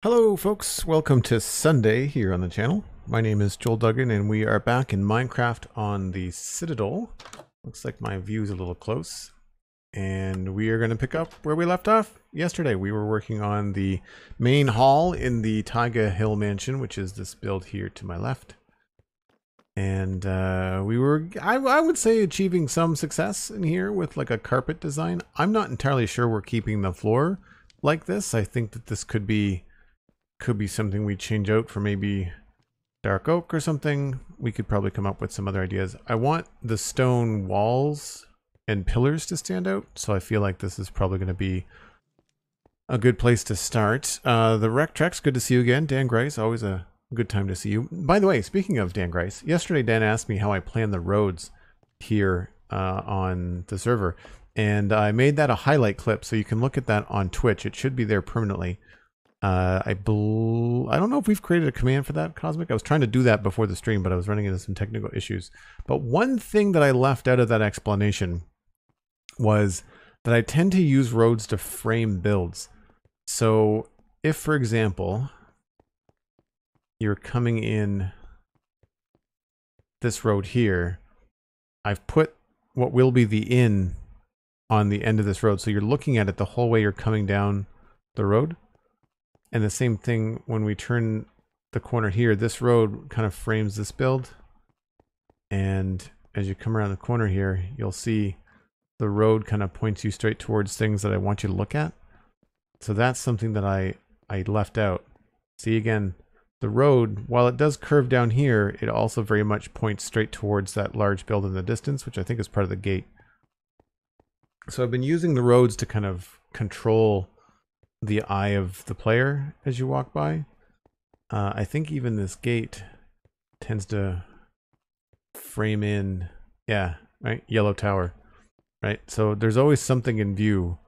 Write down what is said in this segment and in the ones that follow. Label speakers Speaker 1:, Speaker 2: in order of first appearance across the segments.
Speaker 1: Hello folks, welcome to Sunday here on the channel. My name is Joel Duggan and we are back in Minecraft on the Citadel. Looks like my view is a little close. And we are going to pick up where we left off yesterday. We were working on the main hall in the Taiga Hill Mansion, which is this build here to my left. And we were, I would say, achieving some success in here with like a carpet design. I'm not entirely sure we're keeping the floor like this. I think that this could be something we change out for maybe dark oak or something. We could probably come up with some other ideas. I want the stone walls and pillars to stand out, so I feel like this is probably going to be a good place to start. The Rec Trex, good to see you again. Dan Grice, always a good time to see you. By the way, speaking of Dan Grice, yesterday Dan asked me how I plan the roads here on the server, and I made that a highlight clip, so you can look at that on Twitch. It should be there permanently. I don't know if we've created a command for that, Cosmic. I was trying to do that before the stream, but I was running into some technical issues. But one thing that I left out of that explanation was that I tend to use roads to frame builds. So if, for example, you're coming in this road here, I've put what will be the inn on the end of this road. So you're looking at it the whole way you're coming down the road. And the same thing when we turn the corner here, this road kind of frames this build. And as you come around the corner here, you'll see the road kind of points you straight towards things that I want you to look at. So that's something that I left out. See, again, the road, while it does curve down here, it also very much points straight towards that large build in the distance, which I think is part of the gate. So I've been using the roads to kind of control the eye of the player as you walk by. I think even this gate tends to frame in, yeah, right, yellow tower, right? So there's always something in view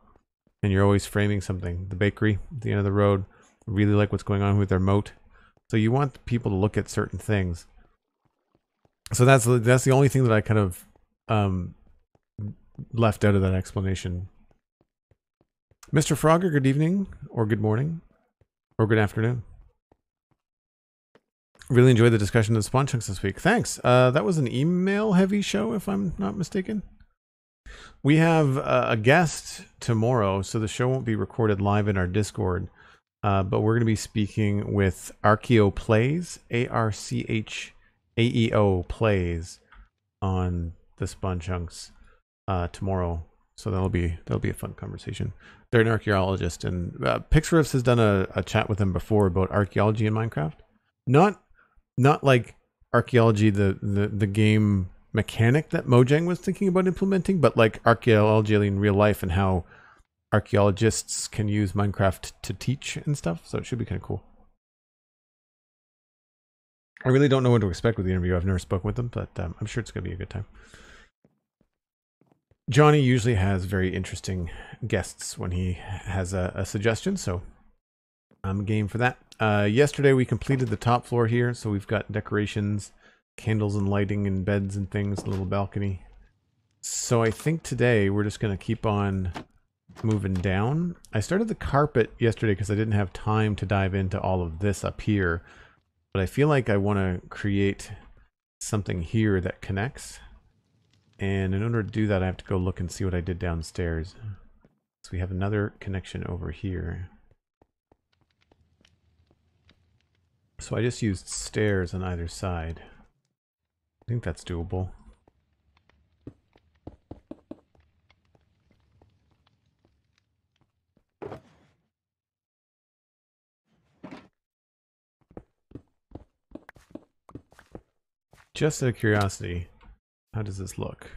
Speaker 1: and you're always framing something. The bakery at the end of the road, really like what's going on with their moat. So you want people to look at certain things. So that's the only thing that I kind of left out of that explanation. Mr. Frogger, good evening, or good morning, or good afternoon. Really enjoyed the discussion of Spawn Chunks this week. Thanks. That was an email-heavy show, if I'm not mistaken. We have a guest tomorrow, so the show won't be recorded live in our Discord, but we're going to be speaking with Archeo Plays, ARCHAEO Plays, on the Spawn Chunks tomorrow. So that'll be a fun conversation. They're an archaeologist, and Pixriffs has done a chat with them before about archaeology in Minecraft. Not like archaeology, the game mechanic that Mojang was thinking about implementing, but like archaeology in real life and how archaeologists can use Minecraft to teach and stuff. So it should be kind of cool. I really don't know what to expect with the interview. I've never spoken with them, but I'm sure it's going to be a good time. Johnny usually has very interesting guests when he has a suggestion, so I'm game for that. Yesterday we completed the top floor here, so we've got decorations, candles and lighting and beds and things, a little balcony. So I think today we're just going to keep on moving down. I started the carpet yesterday because I didn't have time to dive into all of this up here, but I feel like I want to create something here that connects. And in order to do that, I have to go look and see what I did downstairs. So we have another connection over here. So I just used stairs on either side. I think that's doable. Just out of curiosity, how does this look?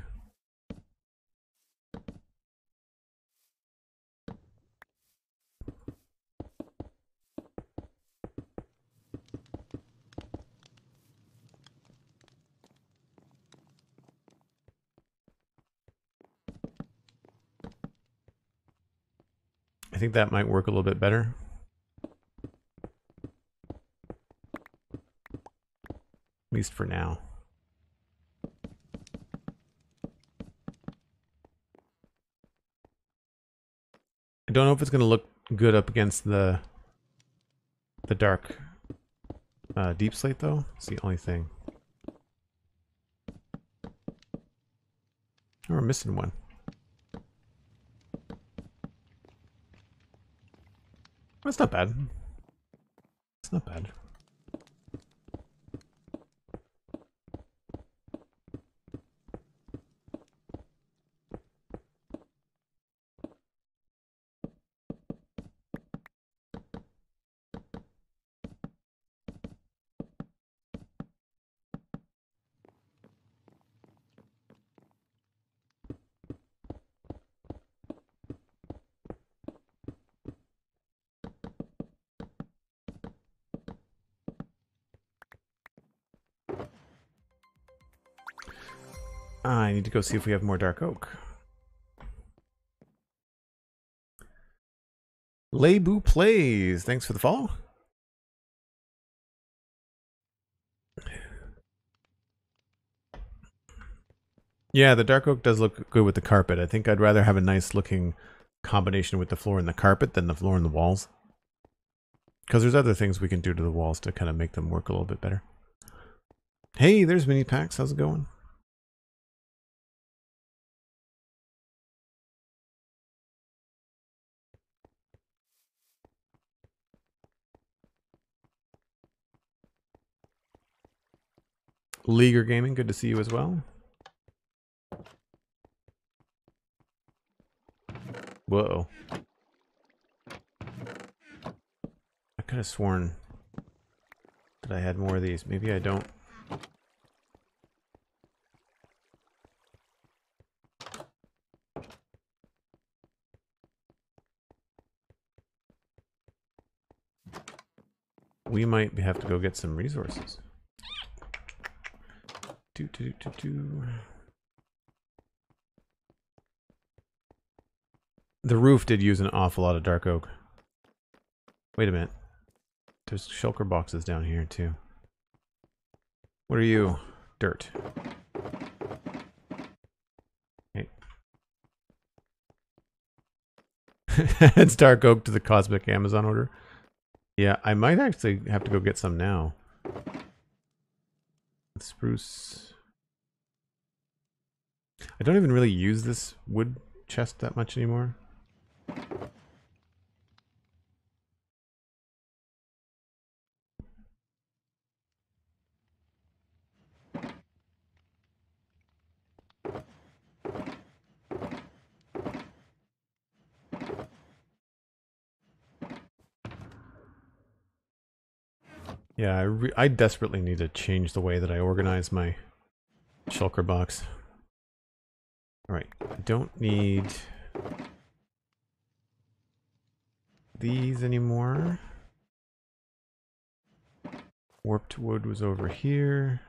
Speaker 1: I think that might work a little bit better. At least for now. I don't know if it's going to look good up against the the dark deep slate though. It's the only thing. Oh, we're missing one. That's not bad. It's not bad. I need to go see if we have more dark oak. Lebu Plays, thanks for the follow. Yeah, the dark oak does look good with the carpet. I think I'd rather have a nice looking combination with the floor and the carpet than the floor and the walls. Because there's other things we can do to the walls to kind of make them work a little bit better. Hey, there's Mini Packs. How's it going? LeigerGaming, good to see you as well. Whoa. I could have sworn that I had more of these. Maybe I don't. We might have to go get some resources. The roof did use an awful lot of dark oak. Wait a minute. There's shulker boxes down here too. What are you? Dirt. Hey. It's dark oak to the cosmic Amazon order. Yeah, I might actually have to go get some now. Spruce. I don't even really use this wood chest that much anymore. Yeah, I desperately need to change the way that I organize my shulker box. Alright, I don't need these anymore. Warped wood was over here.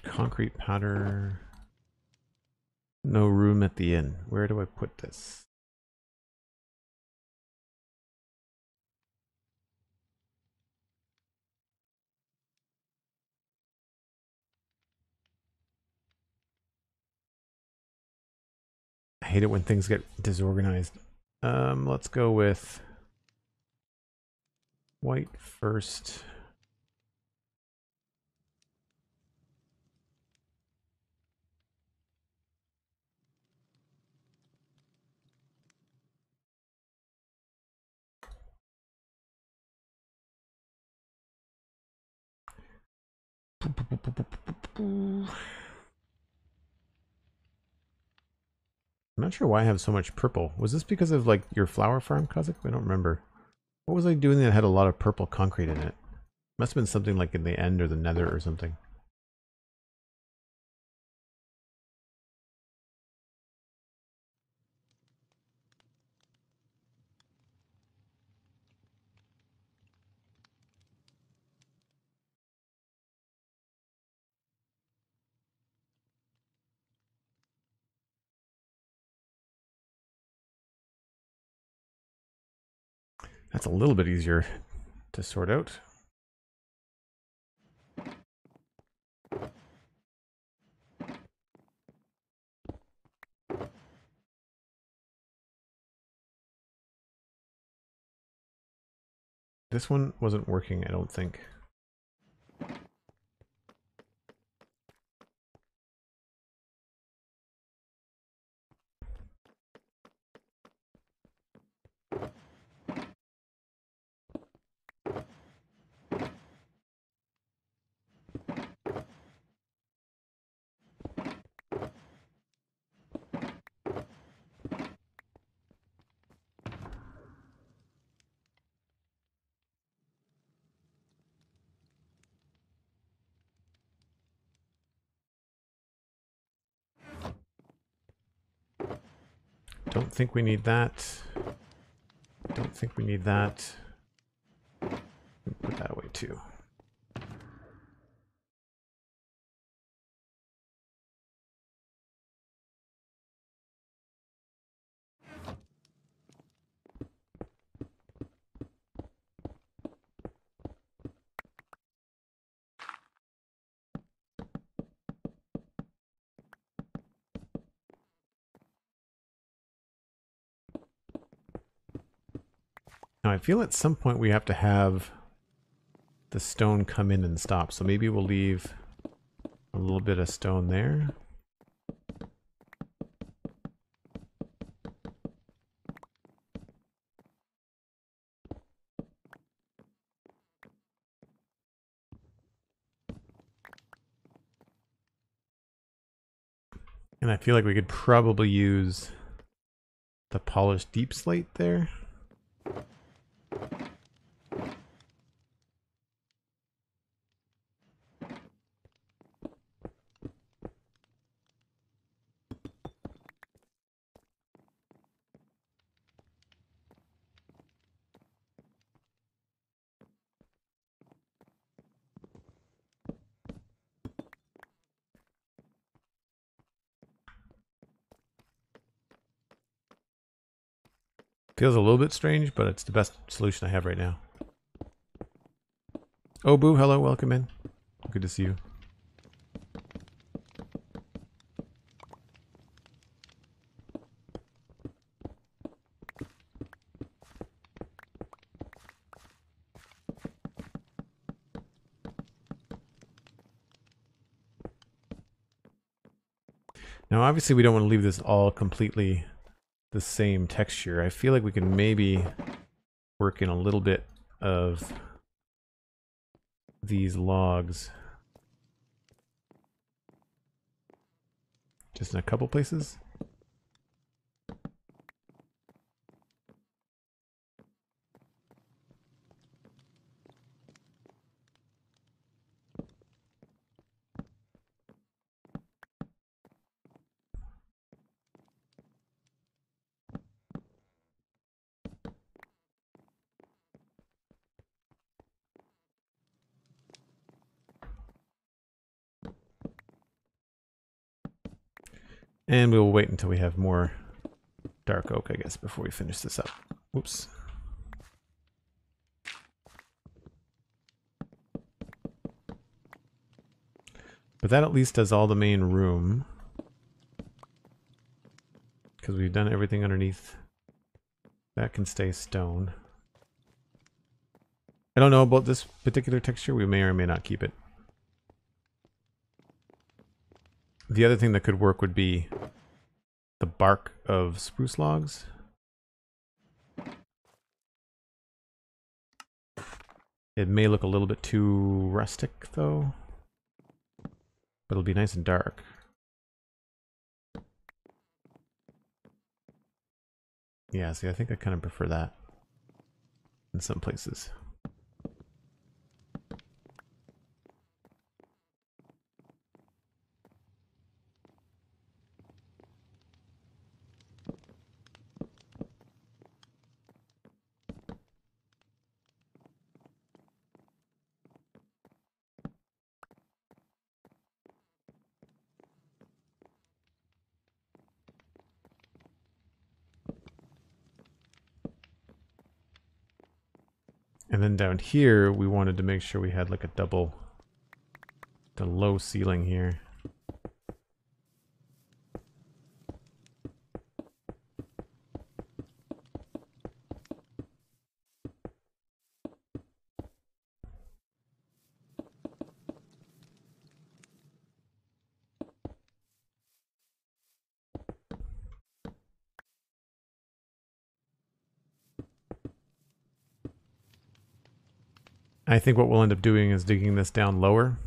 Speaker 1: Concrete powder. No room at the inn. Where do I put this? I hate it when things get disorganized. Let's go with white first. I'm not sure why I have so much purple. Was this because of like your flower farm, Kazik? I don't remember. What was I doing that had a lot of purple concrete in it? Must have been something like in the end or the nether or something. That's a little bit easier to sort out. This one wasn't working, I don't think. Don't think we need that. Don't think we need that. Put that away too. Now I feel at some point we have to have the stone come in and stop. So maybe we'll leave a little bit of stone there. And I feel like we could probably use the polished deep slate there. Feels a little bit strange, but it's the best solution I have right now. Oh, Boo, hello, welcome in. Good to see you. Now, obviously, we don't want to leave this all completely the same texture. I feel like we can maybe work in a little bit of these logs. Just in a couple places. And we'll wait until we have more dark oak, I guess, before we finish this up. Whoops. But that at least does all the main room. Because we've done everything underneath. That can stay stone. I don't know about this particular texture. We may or may not keep it. The other thing that could work would be the bark of spruce logs. It may look a little bit too rustic though, but it'll be nice and dark. Yeah, see, I think I kind of prefer that in some places. And then down here, we wanted to make sure we had like the low ceiling here. I think what we'll end up doing is digging this down lower.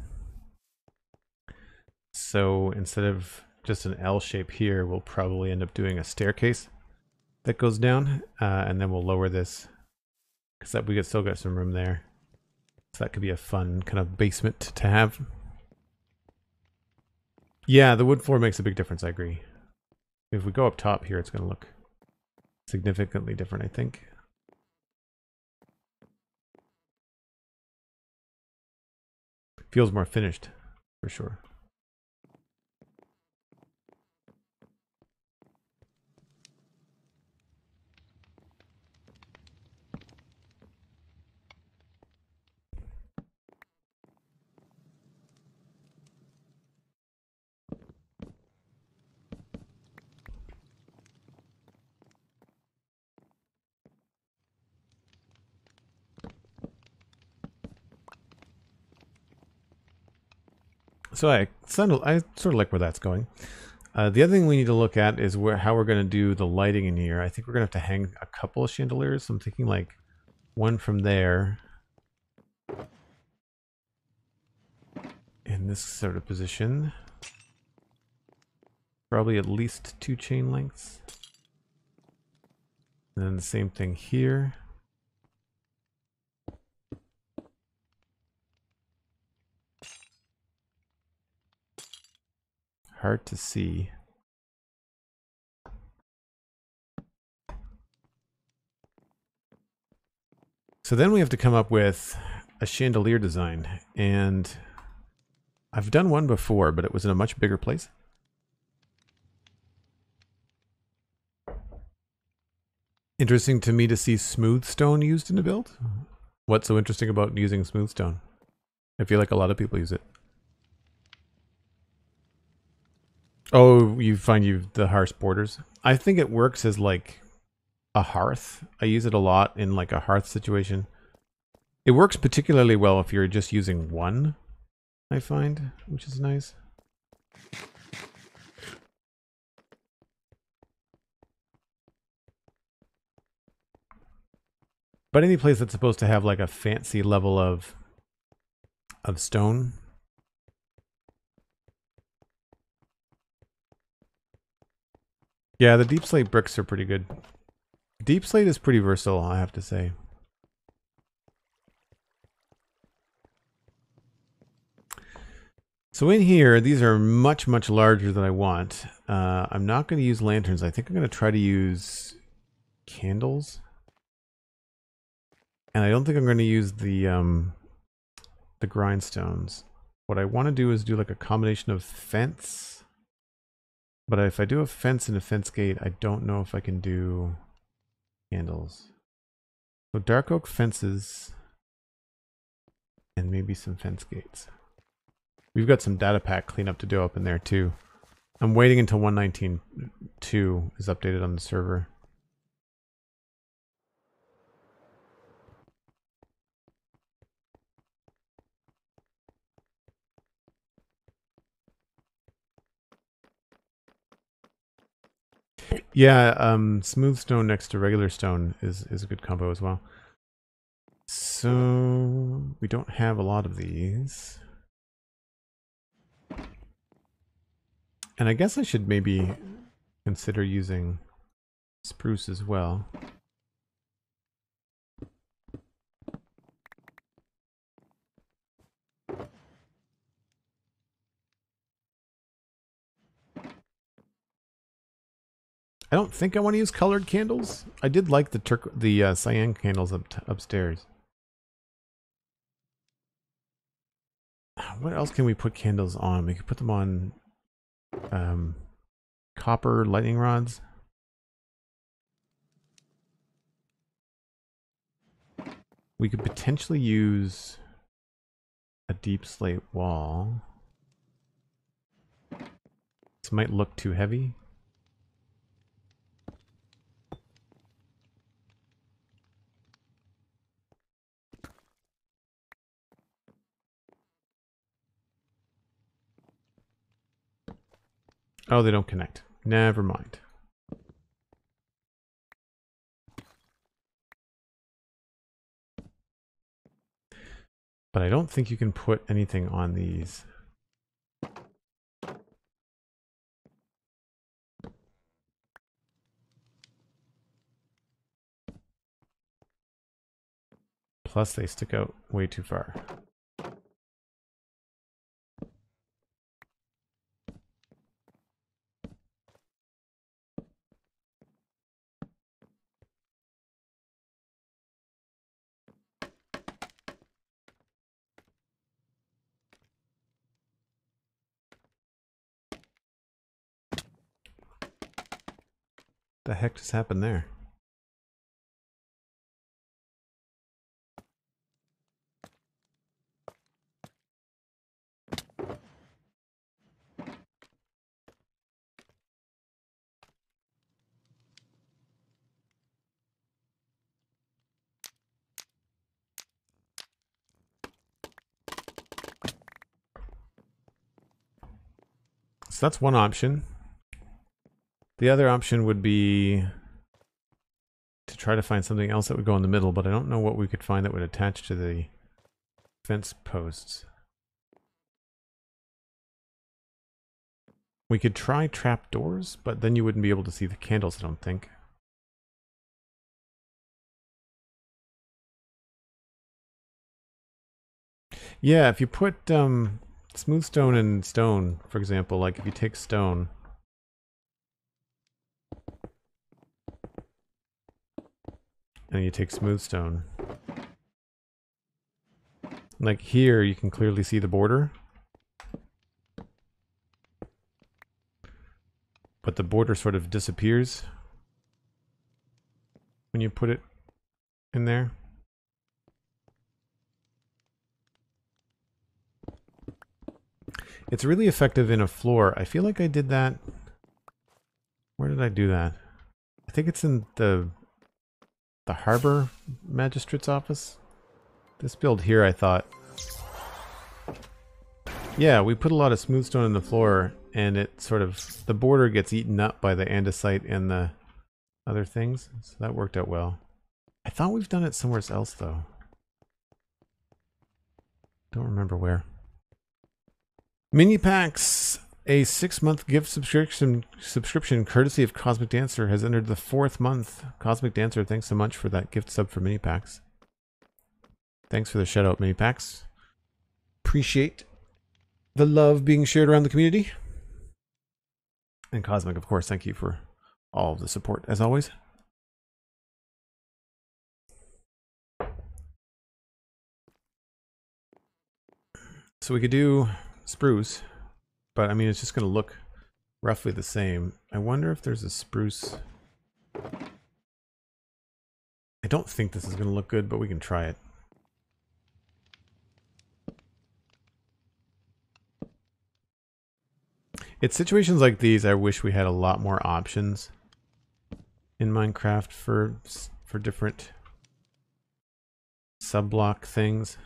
Speaker 1: So instead of just an L shape here, we'll probably end up doing a staircase that goes down, and then we'll lower this because we could still get some room there. So that could be a fun kind of basement to have. Yeah, the wood floor makes a big difference, I agree. If we go up top here, it's going to look significantly different, I think. Feels more finished, for sure. So I sort of like where that's going. The other thing we need to look at is how we're going to do the lighting in here. I think we're going to have to hang a couple of chandeliers. So I'm thinking like one from there in this sort of position. Probably at least 2 chain lengths. And then the same thing here. Hard to see. So then we have to come up with a chandelier design, and I've done one before, but it was in a much bigger place. Interesting to me to see smooth stone used in a build. What's so interesting about using smooth stone? I feel like a lot of people use it. Oh, you find the harsh borders. I think it works as like a hearth. I use it a lot in like a hearth situation. It works particularly well if you're just using one, I find, which is nice. But any place that's supposed to have like a fancy level of stone. Yeah, the deep slate bricks are pretty good. Deep slate is pretty versatile, I have to say. So in here, these are much, much larger than I want. I'm not going to use lanterns. I think I'm going to try to use candles. And I don't think I'm going to use the grindstones. What I want to do is do like a combination of fence. But if I do a fence and a fence gate, I don't know if I can do candles. So dark oak fences and maybe some fence gates. We've got some data pack cleanup to do up in there too. I'm waiting until 1.19.2 is updated on the server. Yeah, smooth stone next to regular stone is a good combo as well. So we don't have a lot of these. And I guess I should maybe consider using spruce as well. I don't think I want to use colored candles. I did like the cyan candles upstairs. What else can we put candles on? We could put them on copper lightning rods. We could potentially use a deep slate wall. This might look too heavy. Oh, they don't connect. Never mind. But I don't think you can put anything on these. Plus they stick out way too far. The heck just happened there? So that's one option. The other option would be to try to find something else that would go in the middle, but I don't know what we could find that would attach to the fence posts. We could try trapdoors, but then you wouldn't be able to see the candles, I don't think. Yeah, if you put smooth stone and stone, for example, like if you take stone and you take smooth stone, like here you can clearly see the border, but the border sort of disappears when you put it in there. It's really effective in a floor. I feel like I did that. Where did I do that? I think it's in the harbor magistrate's office. This build here, I thought. Yeah, we put a lot of smooth stone in the floor, and it sort of, the border gets eaten up by the andesite and the other things. So that worked out well. I thought we've done it somewhere else though. Don't remember where. Mini packs, a 6-month gift subscription courtesy of Cosmic Dancer has entered the 4th month. Cosmic Dancer, thanks so much for that gift sub for mini packs. Thanks for the shout out, mini packs. Appreciate the love being shared around the community. And Cosmic, of course, thank you for all of the support as always. So we could do spruce, but I mean it's just going to look roughly the same. I wonder if there's a spruce. I don't think this is going to look good, but we can try it. It's situations like these I wish we had a lot more options in Minecraft for different sub-block things.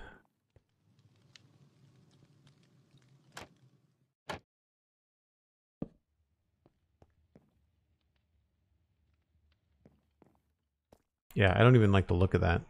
Speaker 1: Yeah, I don't even like the look of that.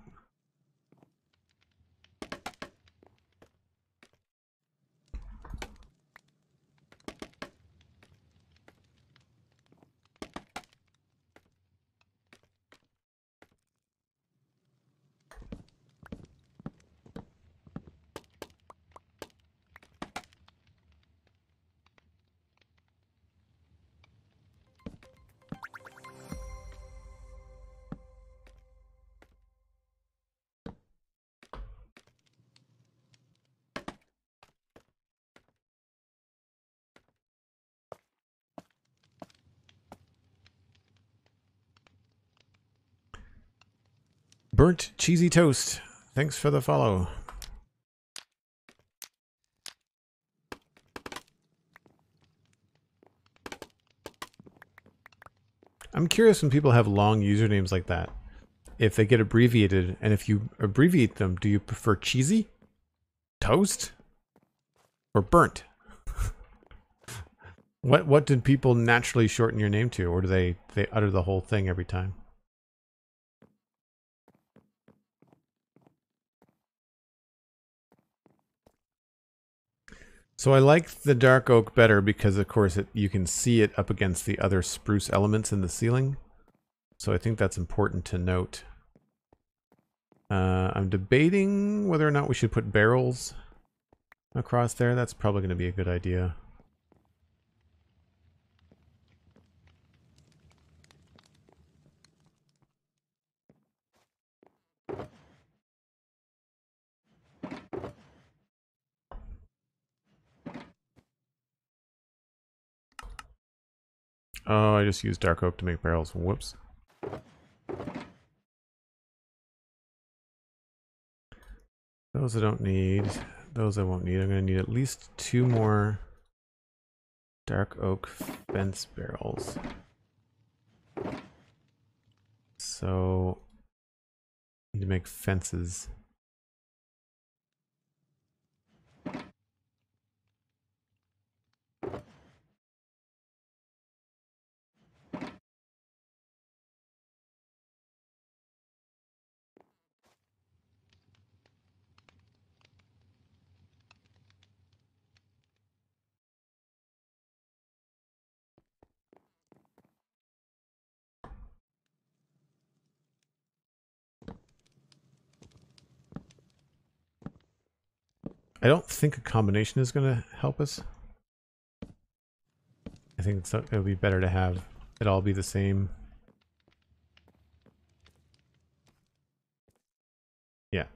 Speaker 1: Burnt cheesy toast. thanks for the follow. I'm curious when people have long usernames like that, if they get abbreviated, and if you abbreviate them, do you prefer cheesy, toast, or burnt? What did people naturally shorten your name to, or do they utter the whole thing every time? So I like the dark oak better because, of course, you can see it up against the other spruce elements in the ceiling. So I think that's important to note. I'm debating whether or not we should put barrels across there. That's probably going to be a good idea. Oh, I just used dark oak to make barrels. Whoops. Those I don't need. Those I won't need. I'm going to need at least 2 more dark oak fence barrels. So, need to make fences. I don't think a combination is going to help us. I think it would be better to have it all be the same. Yeah.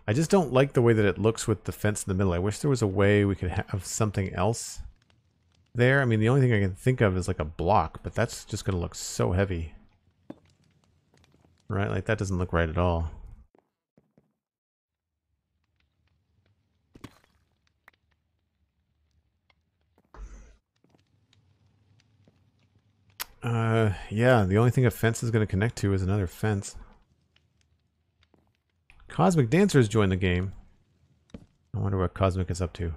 Speaker 1: I just don't like the way that it looks with the fence in the middle. I wish there was a way we could have something else there. I mean, the only thing I can think of is like a block, but that's just going to look so heavy. Right? Like that doesn't look right at all. Yeah, the only thing a fence is going to connect to is another fence. Cosmic Dancer has joined the game. I wonder what Cosmic is up to.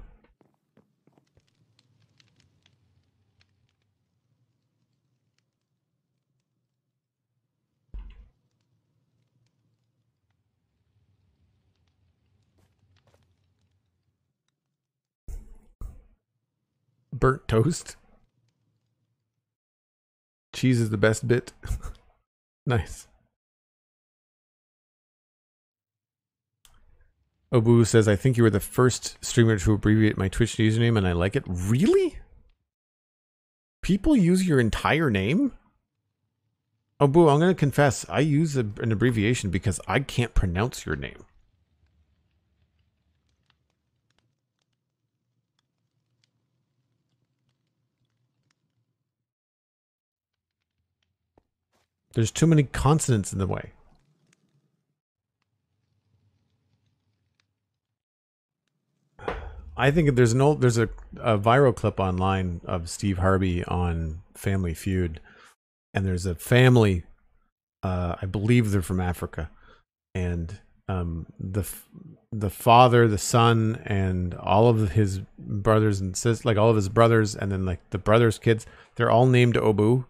Speaker 1: Burnt toast. Cheese is the best bit. Nice. Obu says, I think you were the first streamer to abbreviate my Twitch username and I like it. Really? People use your entire name? Obu, I'm going to confess, I use an abbreviation because I can't pronounce your name. There's too many consonants in the way. I think there's a viral clip online of Steve Harvey on Family Feud, and there's a family, I believe they're from Africa, and the father, the son, and all of his brothers and sisters, like all of his brothers, and then like the brothers' kids, they're all named Obu.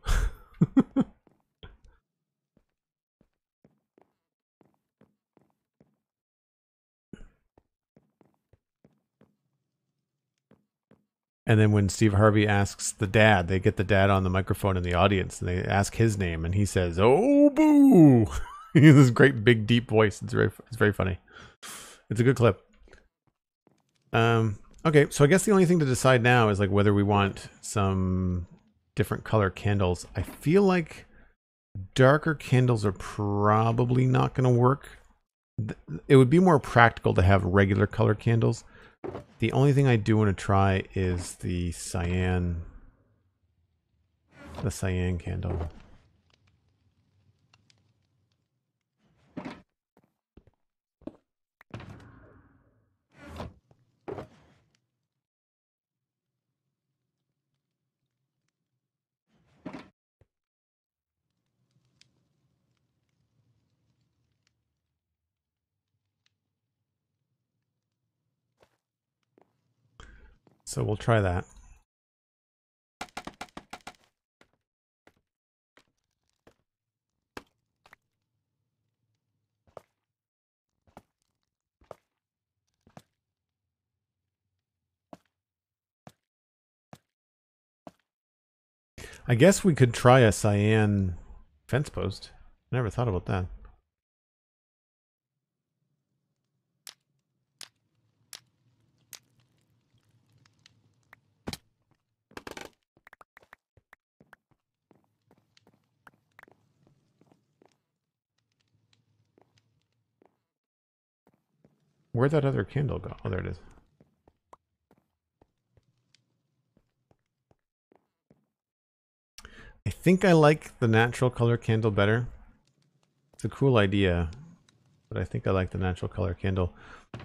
Speaker 1: And then when Steve Harvey asks the dad, they get the dad on the microphone in the audience, and they ask his name, and he says, "Oh, boo!" He has this great, big, deep voice. It's very funny. It's a good clip. Okay, so I guess the only thing to decide now is like whether we want some different color candles. I feel like darker candles are probably not going to work. It would be more practical to have regular color candles. The only thing I do want to try is the cyan candle. So we'll try that. I guess we could try a cyan fence post. Never thought about that. Where'd that other candle go? Oh, there it is. I think I like the natural color candle better. It's a cool idea, but I think I like the natural color candle.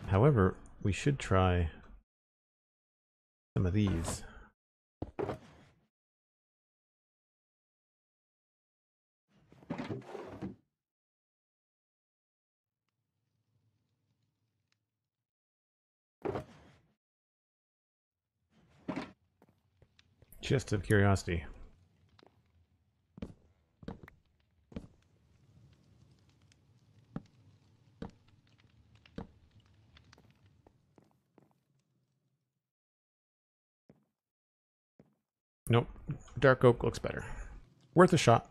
Speaker 1: However, we should try some of these. Just of curiosity. Nope. Dark oak looks better. Worth a shot.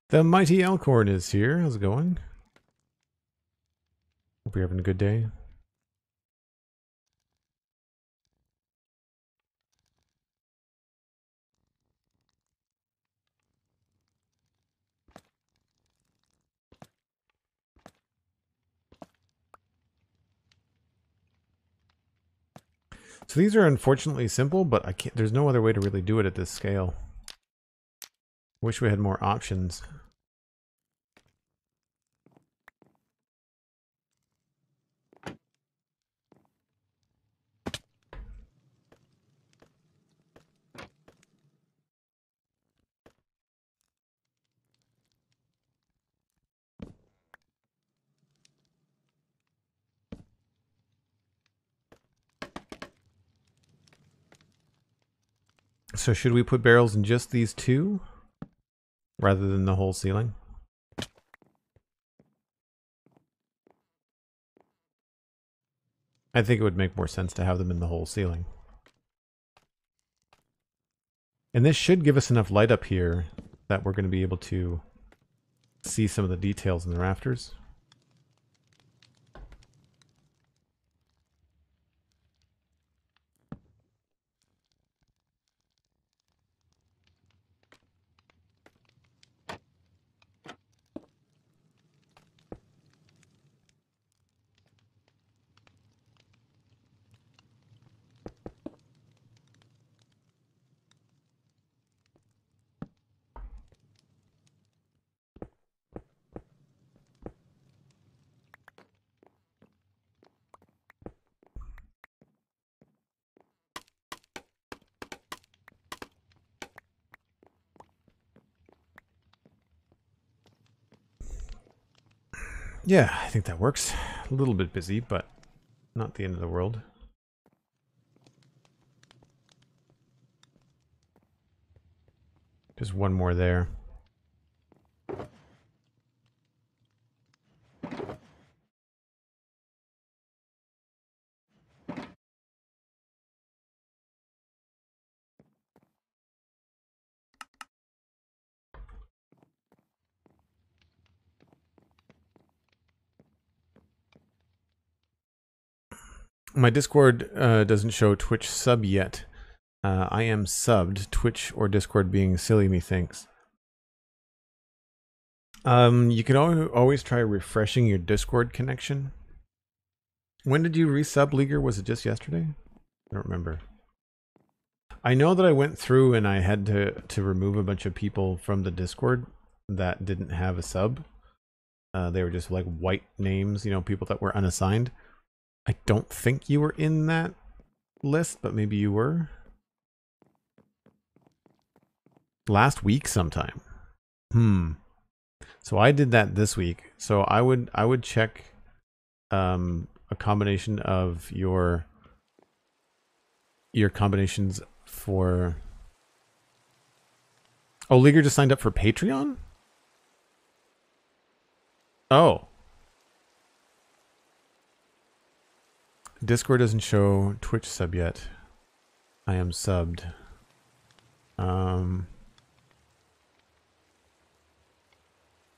Speaker 1: The mighty Elkhorn is here. How's it going? Hope you're having a good day. So these are unfortunately simple, but I can't. There's no other way to really do it at this scale. Wish we had more options. So should we put barrels in just these two rather than the whole ceiling? I think it would make more sense to have them in the whole ceiling. And this should give us enough light up here that we're going to be able to see some of the details in the rafters. Yeah, I think that works. A little bit busy, but not the end of the world. Just one more there. My Discord doesn't show Twitch sub yet. I am subbed, Twitch or Discord being silly, methinks. You can always try refreshing your Discord connection. When did you resub, Leiger? Was it just yesterday? I don't remember. I know that I went through and I had to remove a bunch of people from the Discord that didn't have a sub. They were just like white names, you know, people that were unassigned. I don't think you were in that list, but maybe you were. Last week sometime. So I did that this week. So I would check a combination of your combinations for... Oh, Leiger just signed up for Patreon? Oh. Discord doesn't show Twitch sub yet. I am subbed.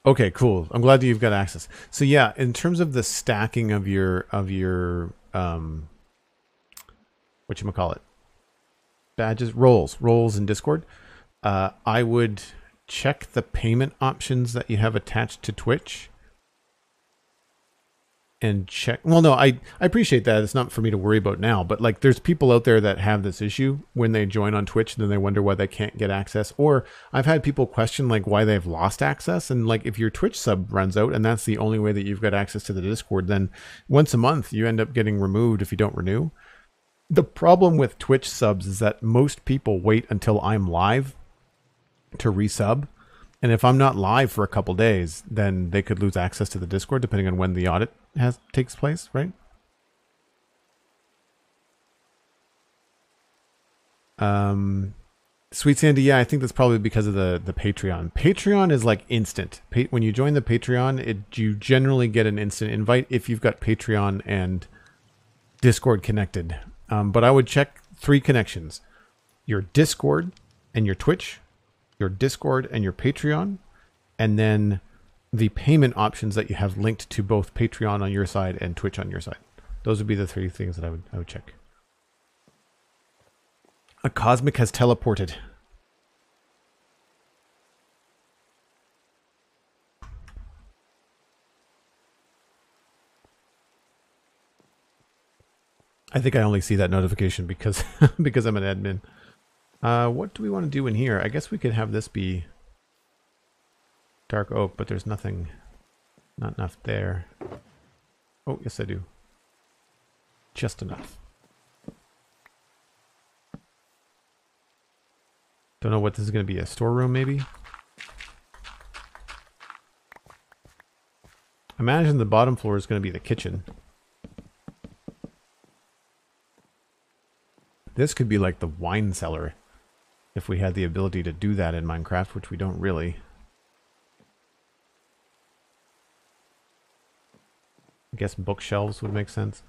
Speaker 1: Okay, cool. I'm glad that you've got access. So yeah, in terms of the stacking of your whatchamacallit, badges, roles in Discord, I would check the payment options that you have attached to Twitch and check. Well, no, I appreciate that. It's not for me to worry about now, but like there's people out there that have this issue when they join on Twitch and then they wonder why they can't get access. Or I've had people question like why they've lost access. And like if your Twitch sub runs out and that's the only way that you've got access to the Discord, then once a month you end up getting removed if you don't renew. The problem with Twitch subs is that most people wait until I'm live to resub. And if I'm not live for a couple days, then they could lose access to the Discord depending on when the audit takes place, right? SweetSandi, yeah, I think that's probably because of the Patreon. Patreon is like instant. When you join the Patreon, you generally get an instant invite if you've got Patreon and Discord connected. But I would check 3 connections: your Discord and your Twitch, your Discord and your Patreon, and then the payment options that you have linked to both Patreon on your side and Twitch on your side. Those would be the 3 things that I would check. A Cosmic has teleported. I think I only see that notification because because I'm an admin. What do we want to do in here? I guess we could have this be dark oak, but there's nothing, not enough there. Oh, yes I do. Just enough. Don't know what this is going to be, a storeroom maybe? I imagine the bottom floor is going to be the kitchen. This could be like the wine cellar if we had the ability to do that in Minecraft, which we don't really. I guess bookshelves would make sense.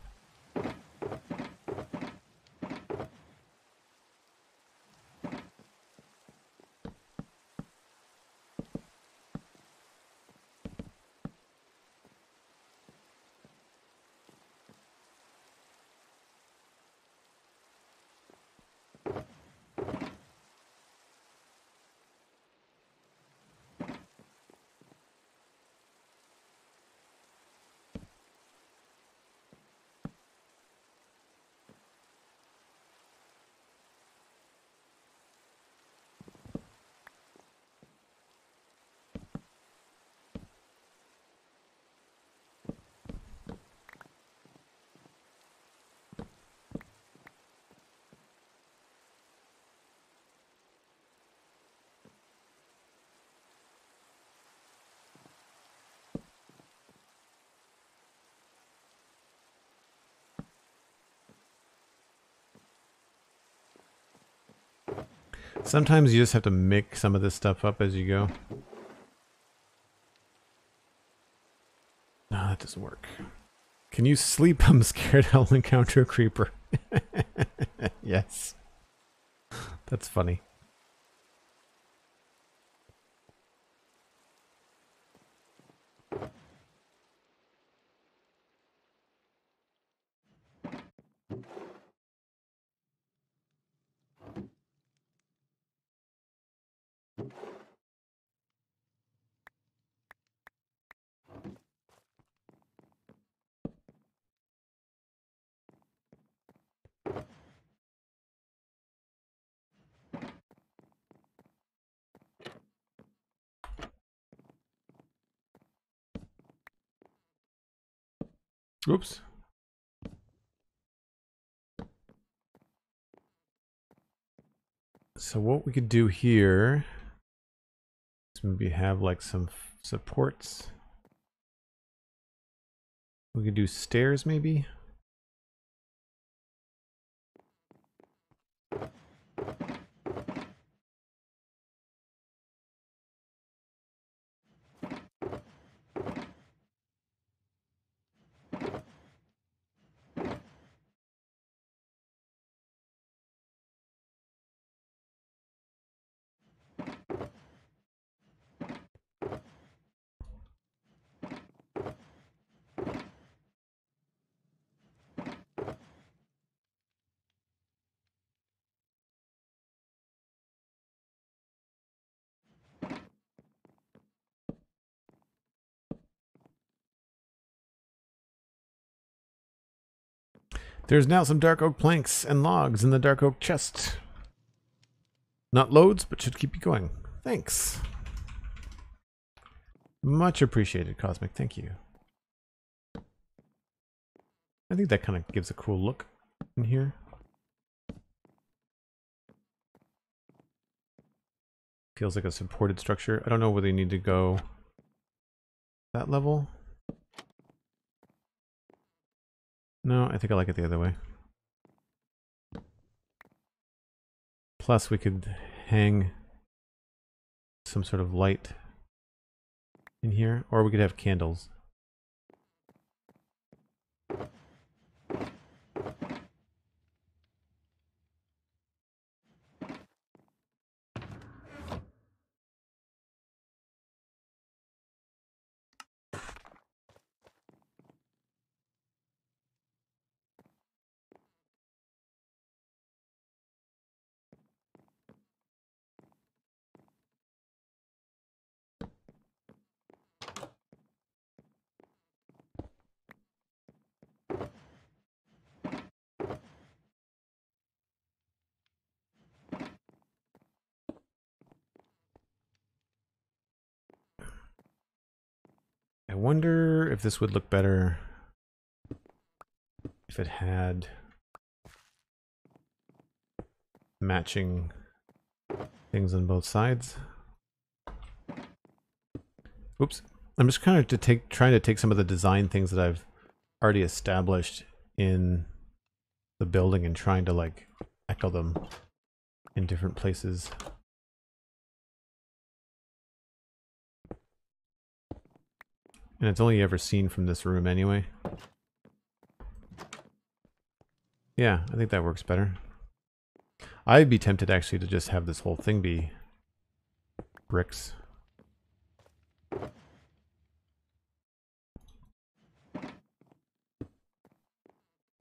Speaker 1: Sometimes you just have to make some of this stuff up as you go. No, that doesn't work. Can you sleep? I'm scared I'll encounter a creeper. Yes. That's funny. Oops. So what we could do here is maybe have like some supports. We could do stairs maybe. There's now some dark oak planks and logs in the dark oak chest. Not loads, but should keep you going. Thanks. Much appreciated, Cosmic. Thank you. I think that kind of gives a cool look in here. Feels like a supported structure. I don't know whether you need to go that level. No, I think I like it the other way. Plus we could hang some sort of light in here, or we could have candles. I wonder if this would look better if it had matching things on both sides. Oops. I'm just kind of trying to take some of the design things that I've already established in the building and trying to like echo them in different places. And it's only ever seen from this room anyway. Yeah, I think that works better. I'd be tempted actually to just have this whole thing be bricks.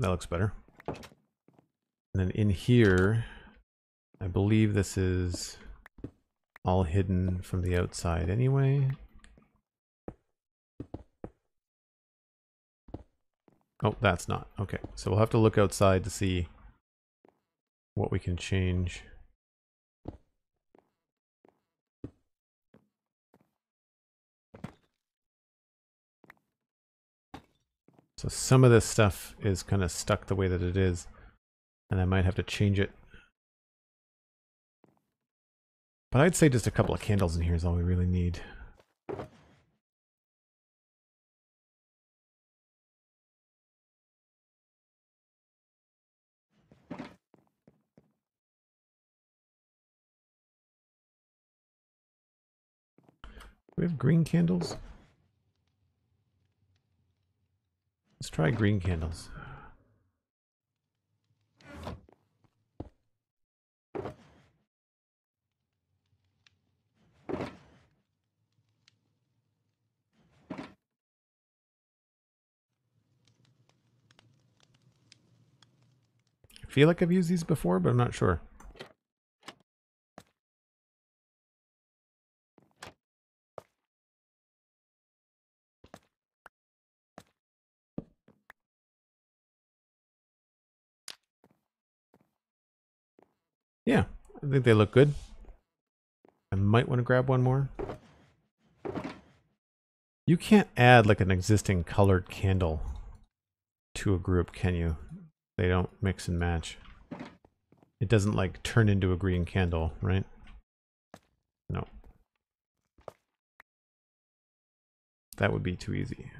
Speaker 1: That looks better. And then in here, I believe this is all hidden from the outside anyway. Oh, that's not. Okay, so we'll have to look outside to see what we can change. So some of this stuff is kind of stuck the way that it is, and I might have to change it. But I'd say just a couple of candles in here is all we really need. Do we have green candles? Let's try green candles. I feel like I've used these before, but I'm not sure. Yeah, I think they look good. I might want to grab one more. You can't add like an existing colored candle to a group, can you? They don't mix and match. it doesn't like turn into a green candle, right? No. That would be too easy.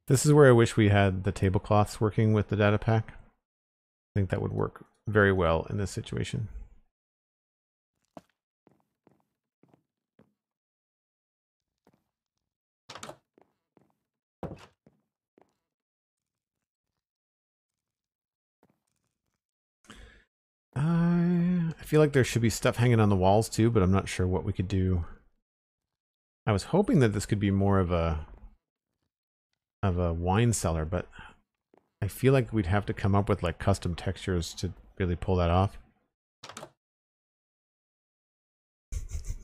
Speaker 1: This is where I wish we had the tablecloths working with the data pack. I think that would work very well in this situation. I feel like there should be stuff hanging on the walls too, but I'm not sure what we could do. I was hoping that this could be more of a wine cellar, but I feel like we'd have to come up with like custom textures to really pull that off.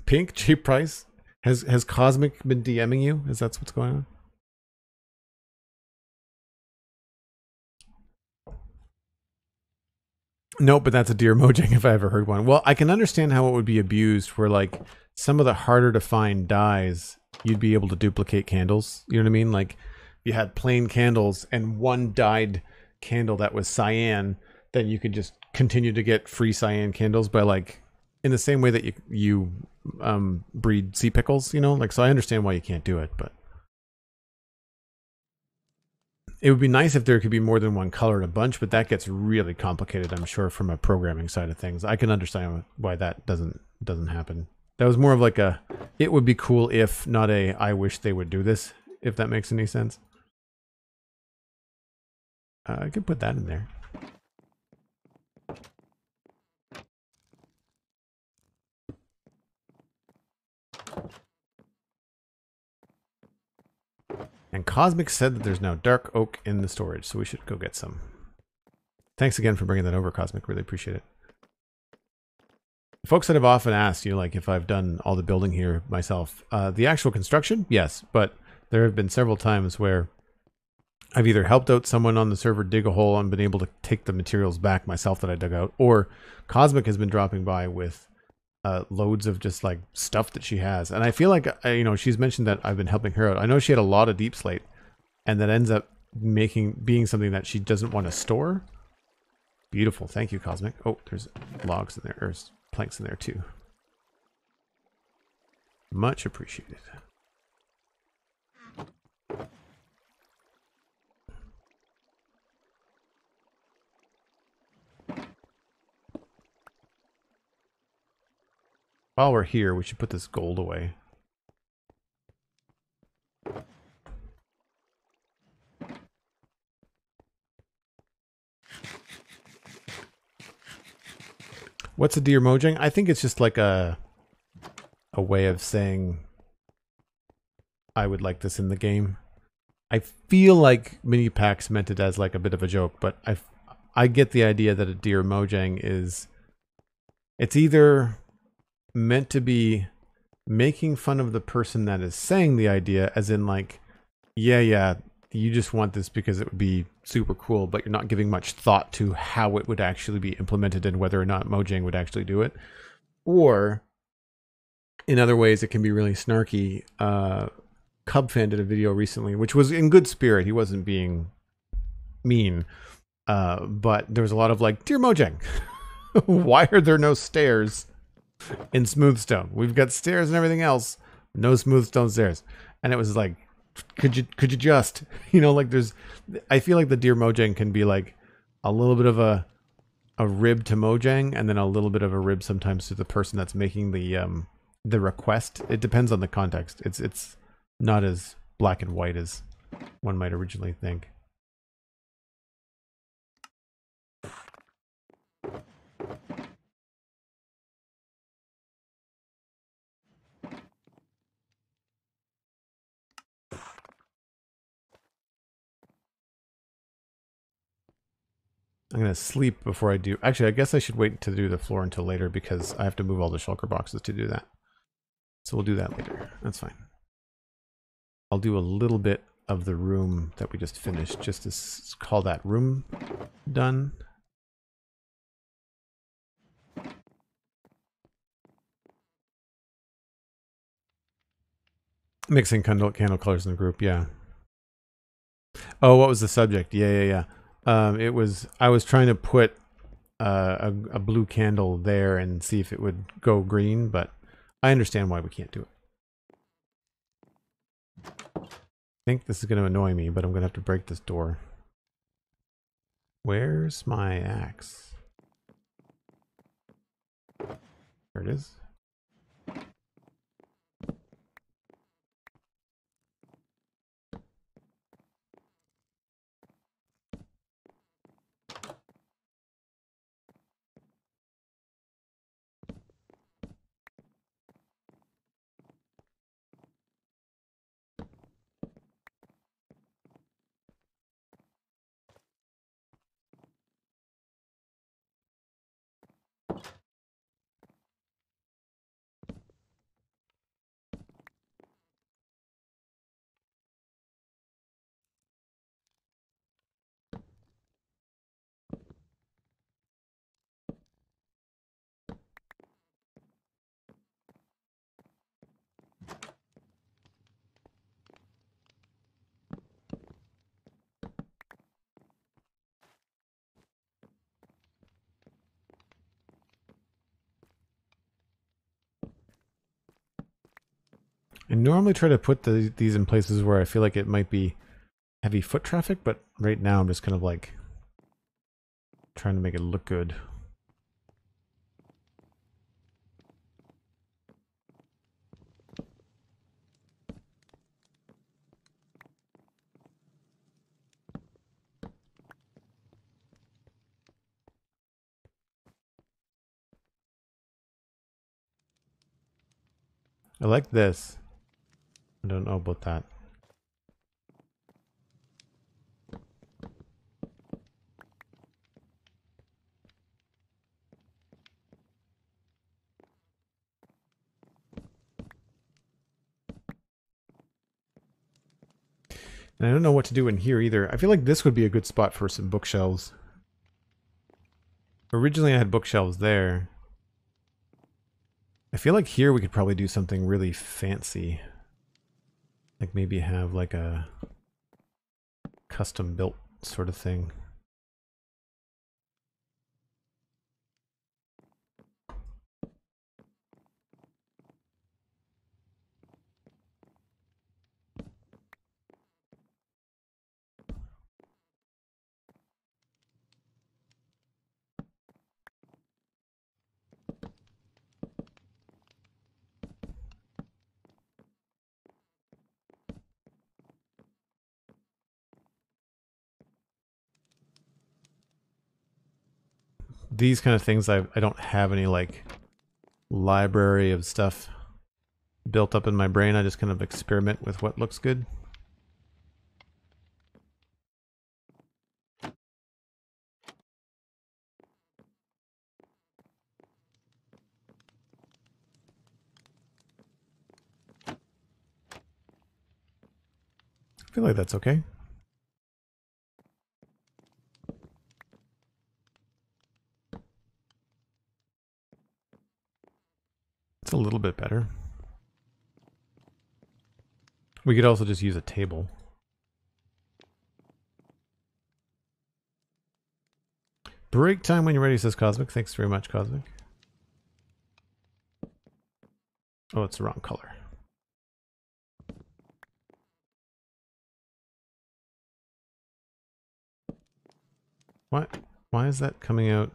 Speaker 1: Pink, cheap price. Has Cosmic been DMing you? Is that what's going on? Nope, but that's a deer mojang if I ever heard one. Well, I can understand how it would be abused where like some of the harder to find dyes, you'd be able to duplicate candles. You know what I mean? Like you had plain candles and one dyed candle that was cyan, then you could just continue to get free cyan candles by like in the same way that you breed sea pickles, you know? Like, so I understand why you can't do it, but it would be nice if there could be more than one color in a bunch, but that gets really complicated, I'm sure, from a programming side of things. I can understand why that doesn't happen. That was more of like a, it would be cool if, not a, I wish they would do this, if that makes any sense. I could put that in there. And Cosmic said that there's now dark oak in the storage, so we should go get some. Thanks again for bringing that over, Cosmic. Really appreciate it. Folks that have often asked, you know, like if I've done all the building here myself. The actual construction, yes, but there have been several times where I've either helped out someone on the server dig a hole and been able to take the materials back myself that I dug out, or Cosmic has been dropping by with loads of just like stuff that she has. And I feel like, you know, she's mentioned that I've been helping her out. I know she had a lot of deep slate and that ends up being something that she doesn't want to store. Beautiful. Thank you, Cosmic. Oh, there's logs in there, or planks in there too. Much appreciated. While we're here, we should put this gold away. What's a deer mojang? I think it's just like a way of saying I would like this in the game. I feel like mini packs meant it as like a bit of a joke, but I get the idea that a deer mojang is, it's either meant to be making fun of the person that is saying the idea, as in like, yeah, you just want this because it would be super cool, but you're not giving much thought to how it would actually be implemented and whether or not Mojang would actually do it. Or in other ways, it can be really snarky. Cubfan did a video recently, which was in good spirit. He wasn't being mean, but there was a lot of like, dear Mojang, why are there no stairs in Smoothstone? We've got stairs and everything else, no Smoothstone stairs. And it was like, could you just, you know, like there's, I feel like the deer Mojang can be like a little bit of a rib to Mojang, and then a little bit of a rib sometimes to the person that's making the request. It depends on the context. It's not as black and white as one might originally think. I'm going to sleep before I do. Actually, I guess I should wait to do the floor until later because I have to move all the shulker boxes to do that. So we'll do that later. That's fine. I'll do a little bit of the room that we just finished just to call that room done. Mixing candle colors in the group, yeah. Oh, what was the subject? Yeah. It was, I was trying to put a blue candle there and see if it would go green, but I understand why we can't do it. I think this is going to annoy me, but I'm going to have to break this door. Where's my axe? There it is. I normally try to put these in places where I feel like it might be heavy foot traffic, but right now I'm just kind of like trying to make it look good. I like this. I don't know about that. And I don't know what to do in here either. I feel like this would be a good spot for some bookshelves. Originally I had bookshelves there. I feel like here we could probably do something really fancy. Like maybe have like a custom built sort of thing. These kind of things, I don't have any like library of stuff built up in my brain. I just kind of experiment with what looks good. I feel like that's okay. It's a little bit better. We could also just use a table. Break time when you're ready, says Cosmic. Thanks very much, Cosmic. Oh, it's the wrong color. What? Why is that coming out?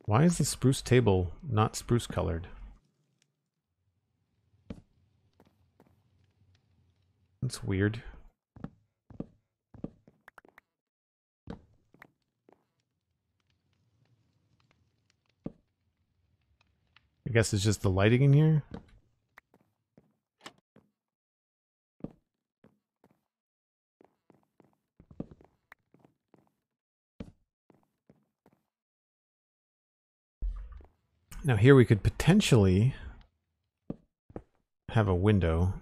Speaker 1: Why is the spruce table not spruce colored? That's weird. I guess it's just the lighting in here. Now here we could potentially have a window.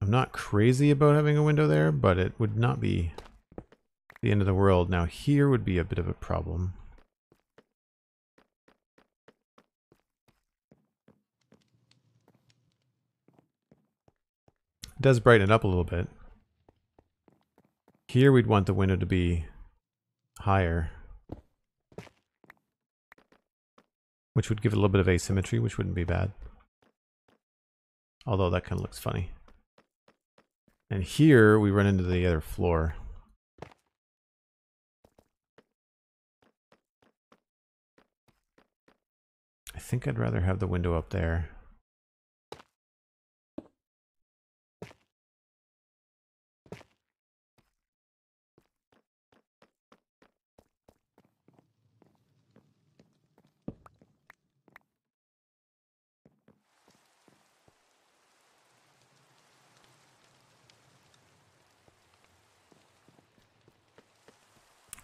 Speaker 1: I'm not crazy about having a window there, but it would not be the end of the world. Now here would be a bit of a problem. does brighten it up a little bit. Here we'd want the window to be higher, which would give it a little bit of asymmetry, which wouldn't be bad. Although that kind of looks funny. And here we run into the other floor. I think I'd rather have the window up there.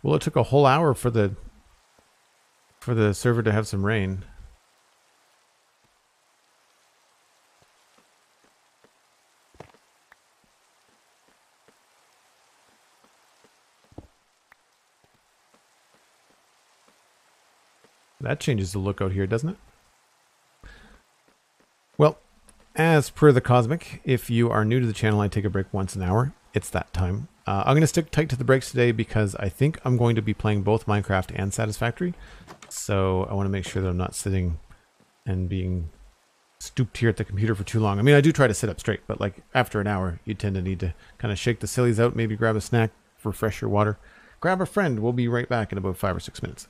Speaker 1: Well, it took a whole hour for the server to have some rain. That changes the look out here, doesn't it? Well, as per the Cosmic, if you are new to the channel, I take a break once an hour. It's that time. I'm going to stick tight to the breaks today because I think I'm going to be playing both Minecraft and Satisfactory. So I want to make sure that I'm not sitting and being stooped here at the computer for too long. I mean, I do try to sit up straight, but like after an hour, you tend to need to kind of shake the sillies out, maybe grab a snack, refresh your water. Grab a friend. We'll be right back in about 5 or 6 minutes.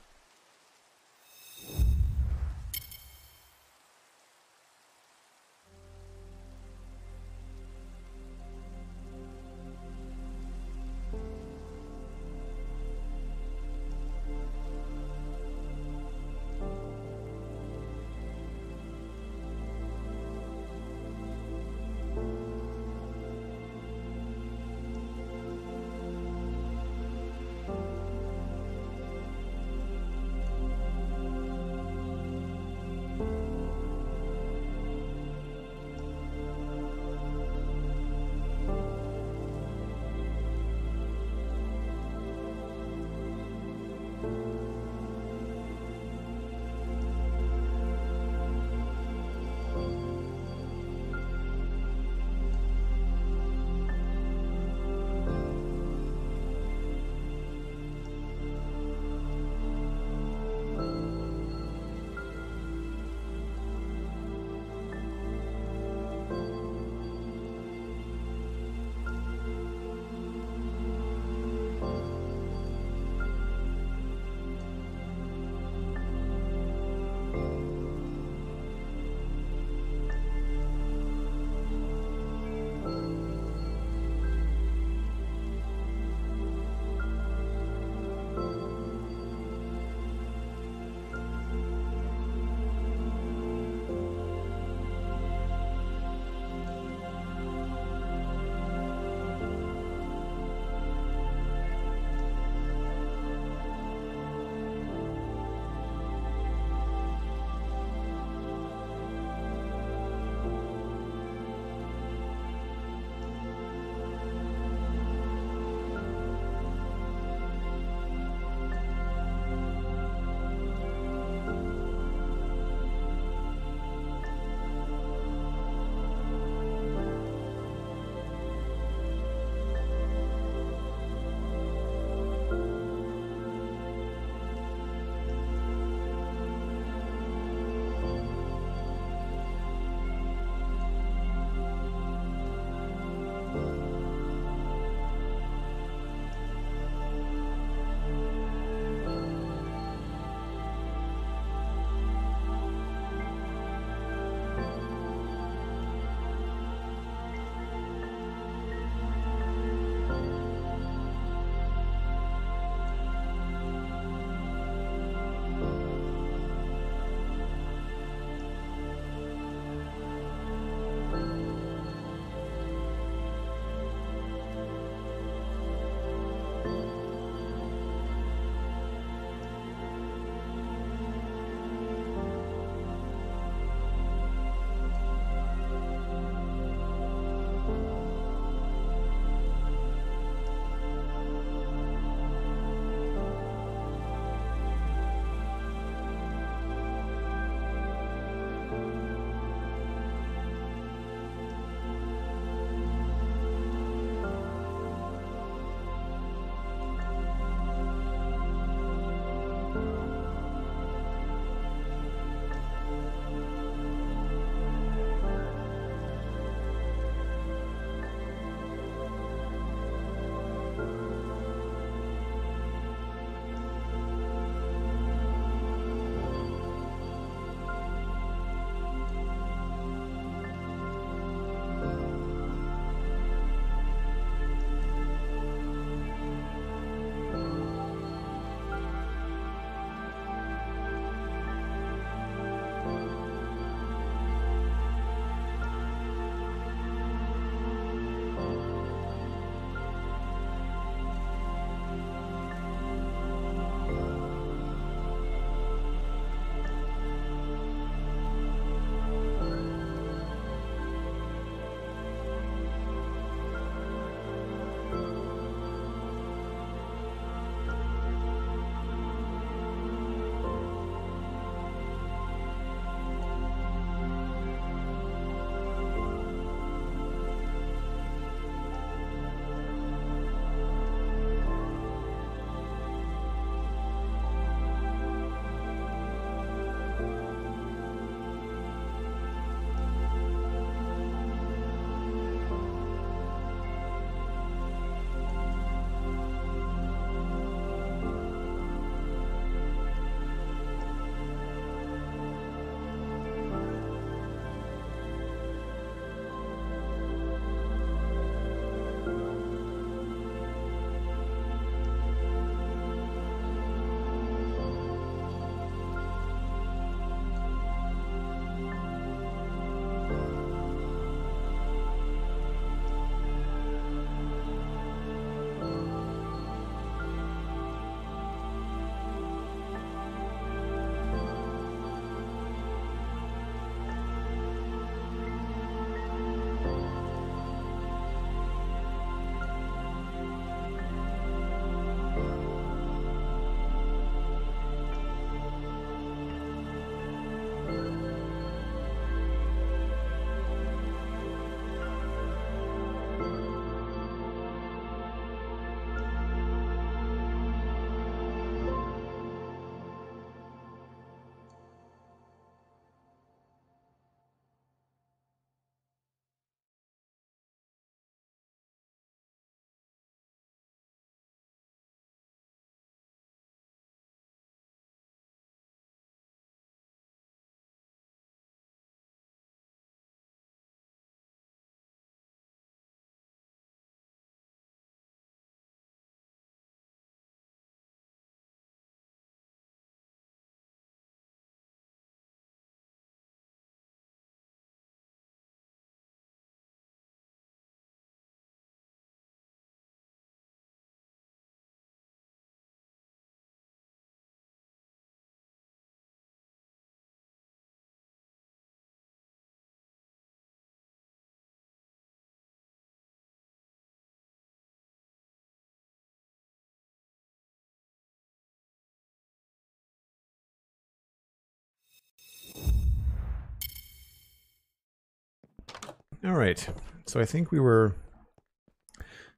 Speaker 1: All right, so I think we were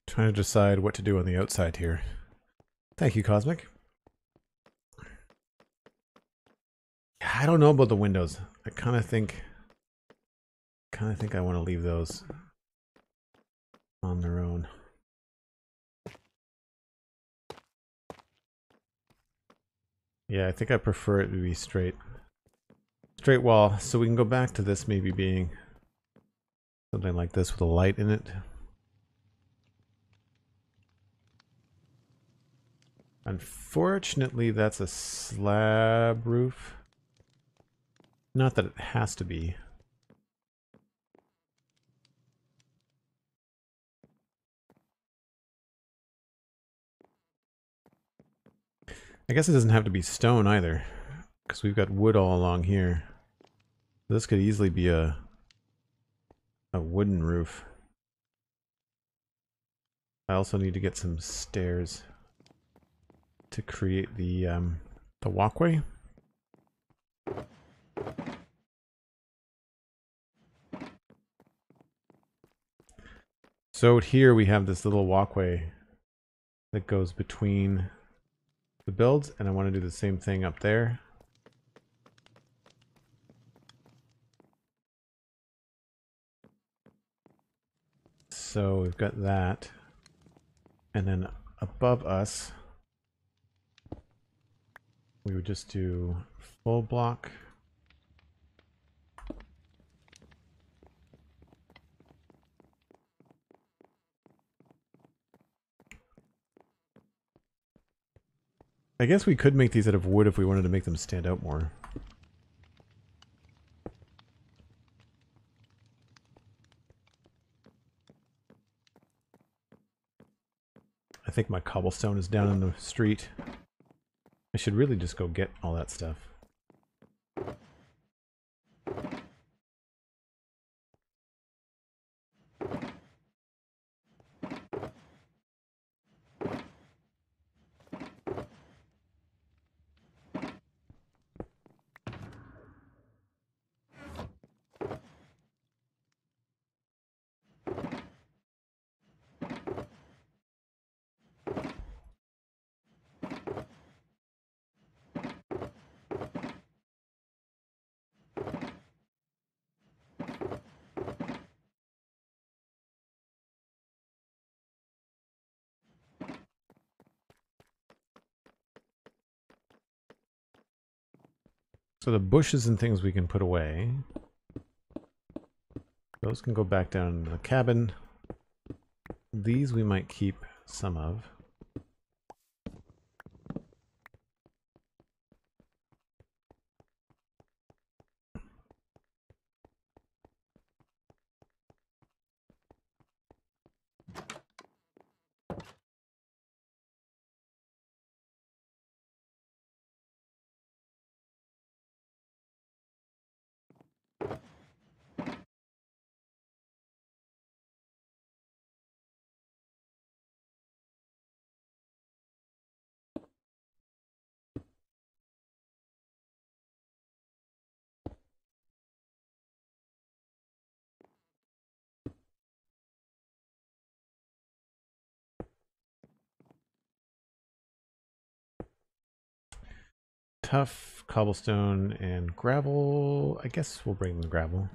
Speaker 1: trying to decide what to do on the outside here. Thank you, Cosmic. I don't know about the windows. I kind of think I want to leave those on their own. Yeah, I think I prefer it to be straight wall, so we can go back to this maybe being something like this with a light in it. Unfortunately, that's a slab roof. Not that it has to be. I guess it doesn't have to be stone either, because we've got wood all along here. This could easily be a wooden roof. I also need to get some stairs to create the walkway. So here we have this little walkway that goes between the builds, and I want to do the same thing up there. So we've got that, and then above us we would just do full block. I guess we could make these out of wood if we wanted to make them stand out more. I think my cobblestone is down in the street. I should really just go get all that stuff. So the bushes and things we can put away. Those can go back down into the cabin. These we might keep some of. Tough, cobblestone, and gravel. I guess we'll bring the gravel.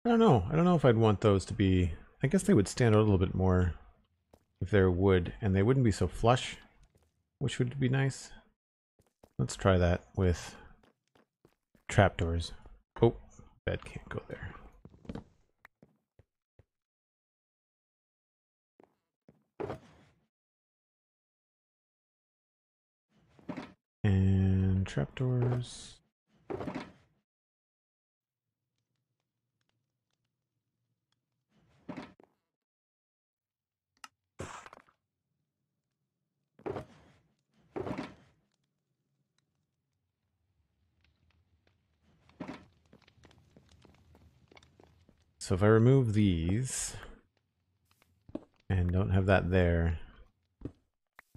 Speaker 1: I don't know. I don't know if I'd want those to be... I guess they would stand out a little bit more if they're wood, and they wouldn't be so flush, which would be nice. Let's try that with trapdoors. Oh, bed can't go there. And trapdoors. so if I remove these and don't have that there,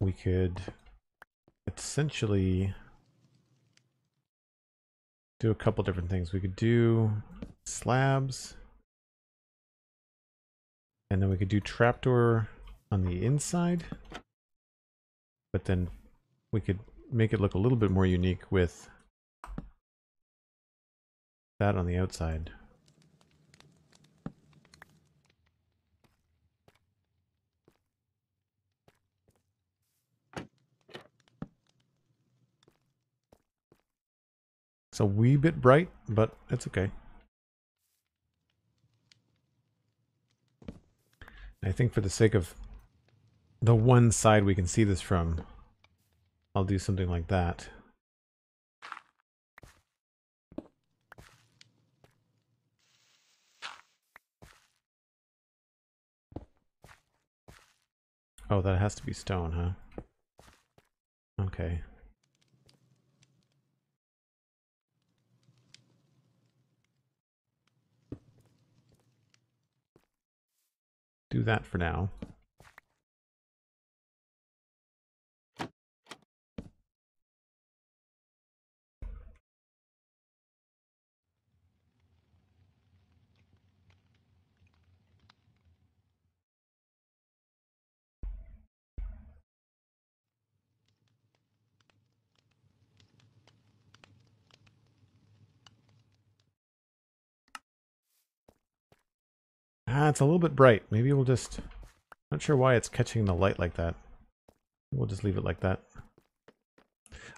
Speaker 1: we could essentially do a couple different things. We could do slabs, and then we could do trapdoor on the inside, but then we could make it look a little bit more unique with that on the outside. It's a wee bit bright, but it's okay. I think for the sake of the one side we can see this from, I'll do something like that. Oh, that has to be stone, huh? Okay. Do that for now. It's a little bit bright. Maybe we'll just... Not sure why it's catching the light like that. We'll just leave it like that.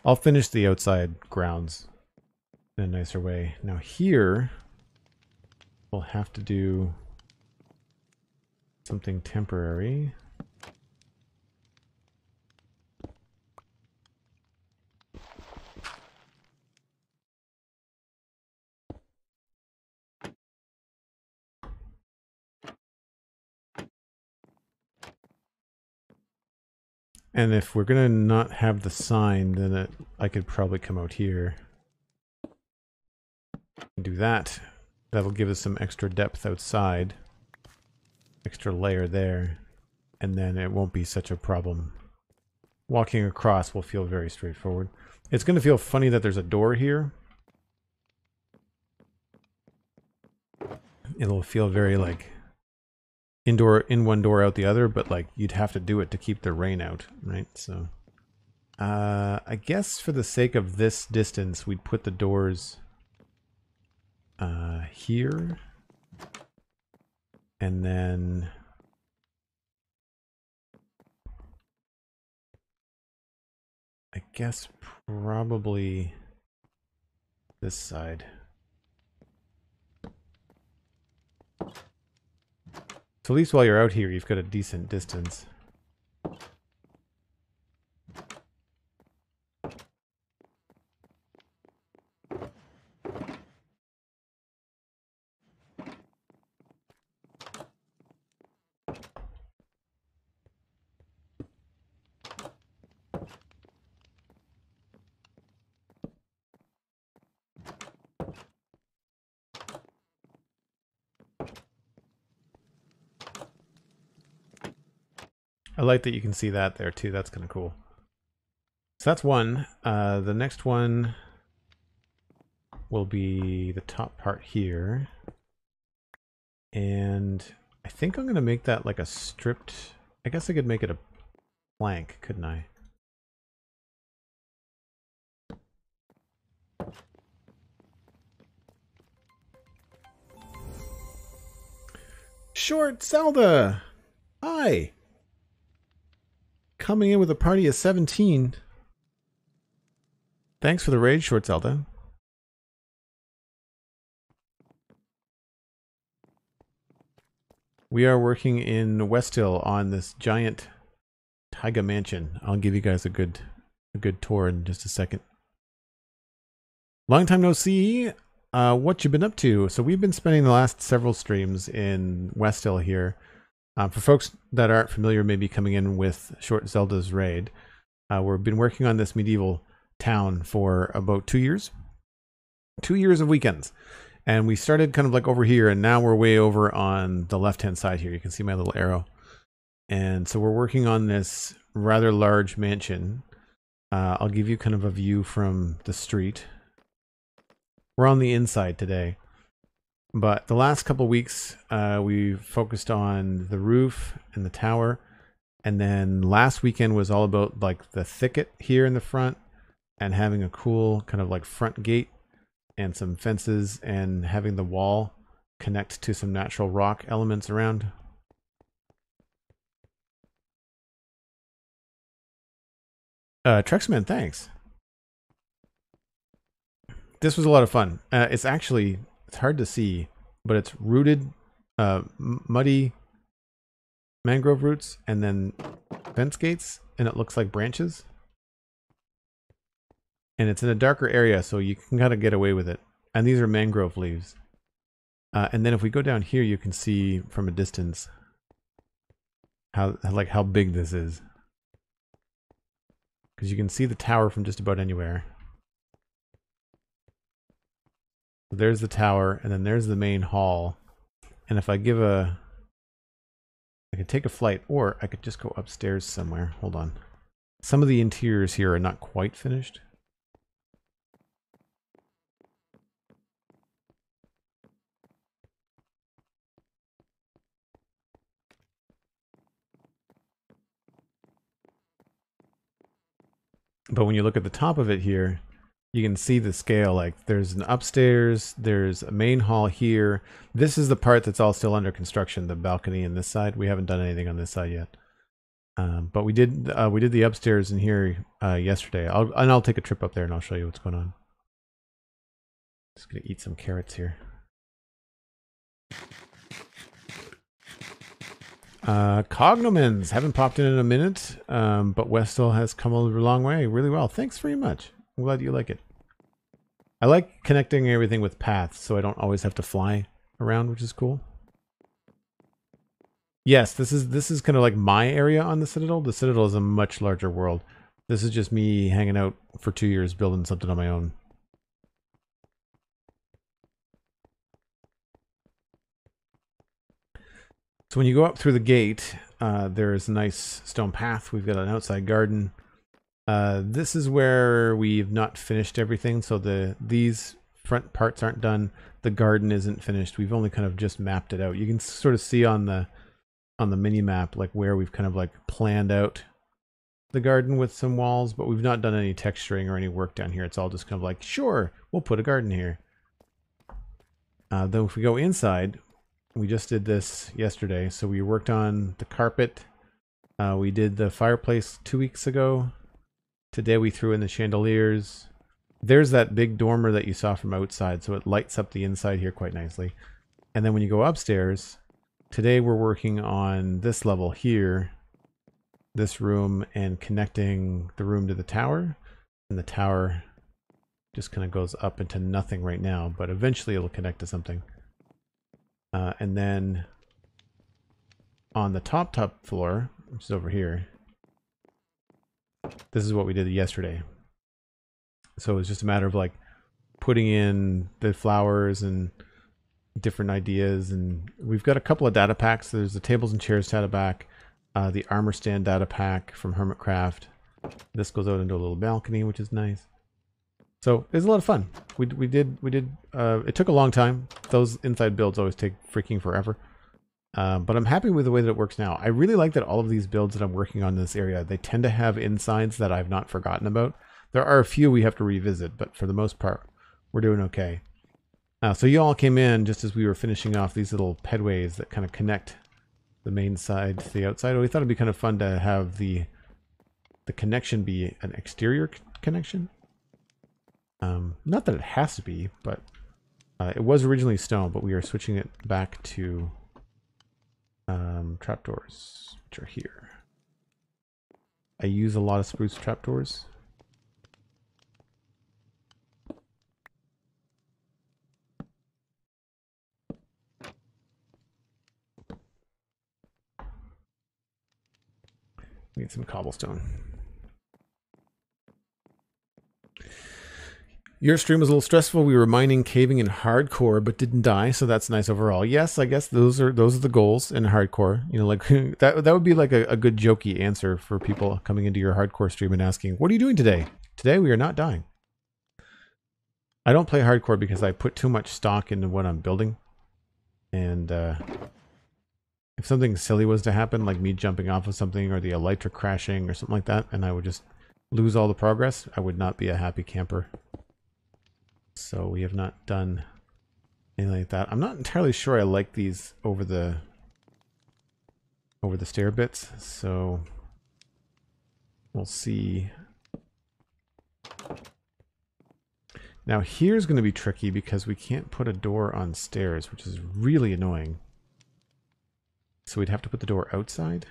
Speaker 1: I'll finish the outside grounds in a nicer way. Now here, we'll have to do something temporary. And if we're gonna not have the sign, then I could probably come out here and do that. That'll give us some extra depth outside, extra layer there, and then it won't be such a problem. Walking across will feel very straightforward. It's gonna feel funny that there's a door here. It'll feel very like indoor in one door out the other, but like you'd have to do it to keep the rain out, right? So I guess for the sake of this distance, we'd put the doors here, and then I guess probably this side. So at least while you're out here, you've got a decent distance. I like that you can see that there too. That's kind of cool. So that's one. The next one will be the top part here. And I think I'm going to make that like a stripped... I guess I could make it a plank, couldn't I? Short Zelda! Hi! Coming in with a party of 17. Thanks for the raid, Short Zelda. We are working in West Hill on this giant Taiga mansion. I'll give you guys a good tour in just a second. Long time no see. What you been up to? So we've been spending the last several streams in West Hill here. For folks that aren't familiar, maybe coming in with Short Zelda's raid, we've been working on this medieval town for about 2 years. 2 years of weekends. And we started kind of like over here, and now we're way over on the left-hand side here. You can see my little arrow. And so we're working on this rather large mansion. I'll give you kind of a view from the street. We're on the inside today. But the last couple weeks, we focused on the roof and the tower. And then last weekend was all about like the thicket here in the front and having a cool kind of like front gate and some fences and having the wall connect to some natural rock elements around. Trexman, thanks. This was a lot of fun. It's hard to see, but it's rooted, muddy mangrove roots and then fence gates, and it looks like branches. And it's in a darker area, so you can kind of get away with it. And these are mangrove leaves. And then if we go down here, you can see from a distance how big this is. Because you can see the tower from just about anywhere. There's the tower, and then there's the main hall. And if I give I could take a flight, or I could just go upstairs somewhere. Hold on. Some of the interiors here are not quite finished. But when you look at the top of it here, you can see the scale. Like there's an upstairs, there's a main hall here. This is the part that's all still under construction, the balcony in this side. We haven't done anything on this side yet. But we did the upstairs in here yesterday. I'll take a trip up there and I'll show you what's going on. Just gonna eat some carrots here. Cognomens haven't popped in a minute, but Westall has come a long way, really well. Thanks very much. I'm glad you like it. I like connecting everything with paths, so I don't always have to fly around, which is cool. Yes, this is kind of like my area on the Citadel. The Citadel is a much larger world. This is just me hanging out for 2 years building something on my own. So when you go up through the gate, there is a nice stone path. We've got an outside garden. This is where we've not finished everything. So these front parts aren't done. The garden isn't finished. We've only kind of just mapped it out. You can sort of see on the mini map like where we've kind of like planned out the garden with some walls, but we've not done any texturing or any work down here. It's all just kind of like, sure, we'll put a garden here. Though if we go inside, we just did this yesterday. So we worked on the carpet. We did the fireplace 2 weeks ago. Today we threw in the chandeliers. There's that big dormer that you saw from outside, so it lights up the inside here quite nicely. And then when you go upstairs, today we're working on this level here, this room, and connecting the room to the tower. And the tower just kind of goes up into nothing right now, but eventually it'll connect to something. And then on the top floor, which is over here, this is what we did yesterday. So it's just a matter of like putting in the flowers and different ideas. And we've got a couple of data packs. There's the tables and chairs data pack, the armor stand data pack from Hermitcraft. This goes out into a little balcony, which is nice. So it was a lot of fun. We did. It took a long time. Those inside builds always take freaking forever. But I'm happy with the way that it works now. I really like that all of these builds that I'm working on in this area, they tend to have insides that I've not forgotten about. There are a few we have to revisit, but for the most part, we're doing okay. So you all came in just as we were finishing off these little pedways that kind of connect the main side to the outside. We thought it'd be kind of fun to have the connection be an exterior connection. Not that it has to be, but it was originally stone, but we are switching it back to trapdoors, which are here. I use a lot of spruce trapdoors. Need some cobblestone. Your stream was a little stressful. We were mining, caving in hardcore, but didn't die, so that's nice overall. Yes, I guess those are the goals in hardcore. You know, like that would be like a good jokey answer for people coming into your hardcore stream and asking, "What are you doing today?" Today we are not dying. I don't play hardcore because I put too much stock into what I'm building, and if something silly was to happen, like me jumping off of something or the elytra crashing or something like that, and I would just lose all the progress, I would not be a happy camper. So we have not done anything like that. I'm not entirely sure I like these over the stair bits, so we'll see. Now here's going to be tricky because we can't put a door on stairs, which is really annoying. So we'd have to put the door outside.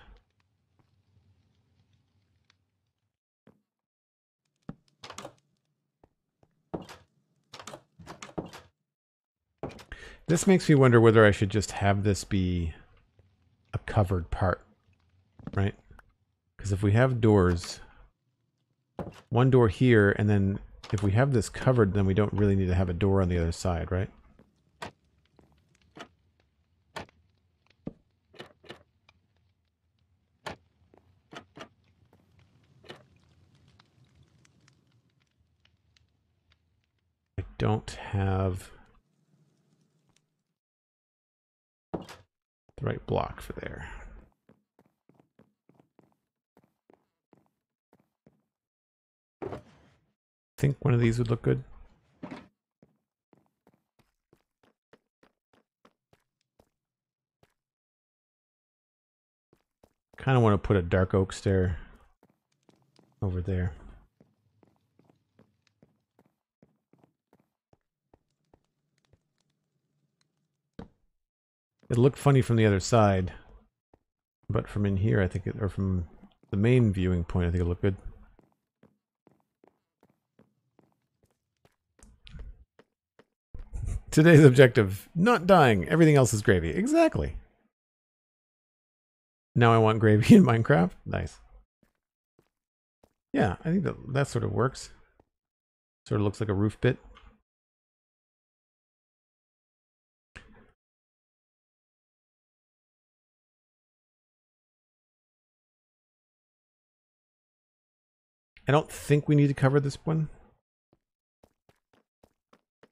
Speaker 1: This makes me wonder whether I should just have this be a covered part, right? Because if we have doors, one door here, and then if we have this covered, then we don't really need to have a door on the other side, right? I don't have the right block for there. I think one of these would look good. Kind of want to put a dark oak stair over there. It looked funny from the other side, but from in here, I think it, or from the main viewing point, I think it looked good. Today's objective, not dying. Everything else is gravy. Exactly. Now I want gravy in Minecraft. Nice. Yeah, I think that sort of works. Sort of looks like a roof bit. I don't think we need to cover this one.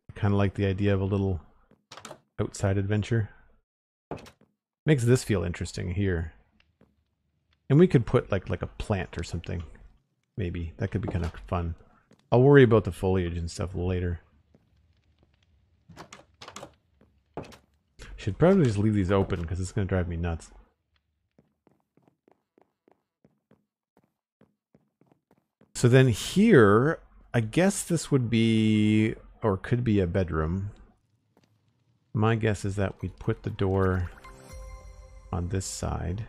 Speaker 1: I kind of like the idea of a little outside adventure. Makes this feel interesting here. And we could put like a plant or something. Maybe. That could be kind of fun. I'll worry about the foliage and stuff later. Should probably just leave these open because it's going to drive me nuts. So then here, I guess this would be, or could be a bedroom. My guess is that we'd put the door on this side.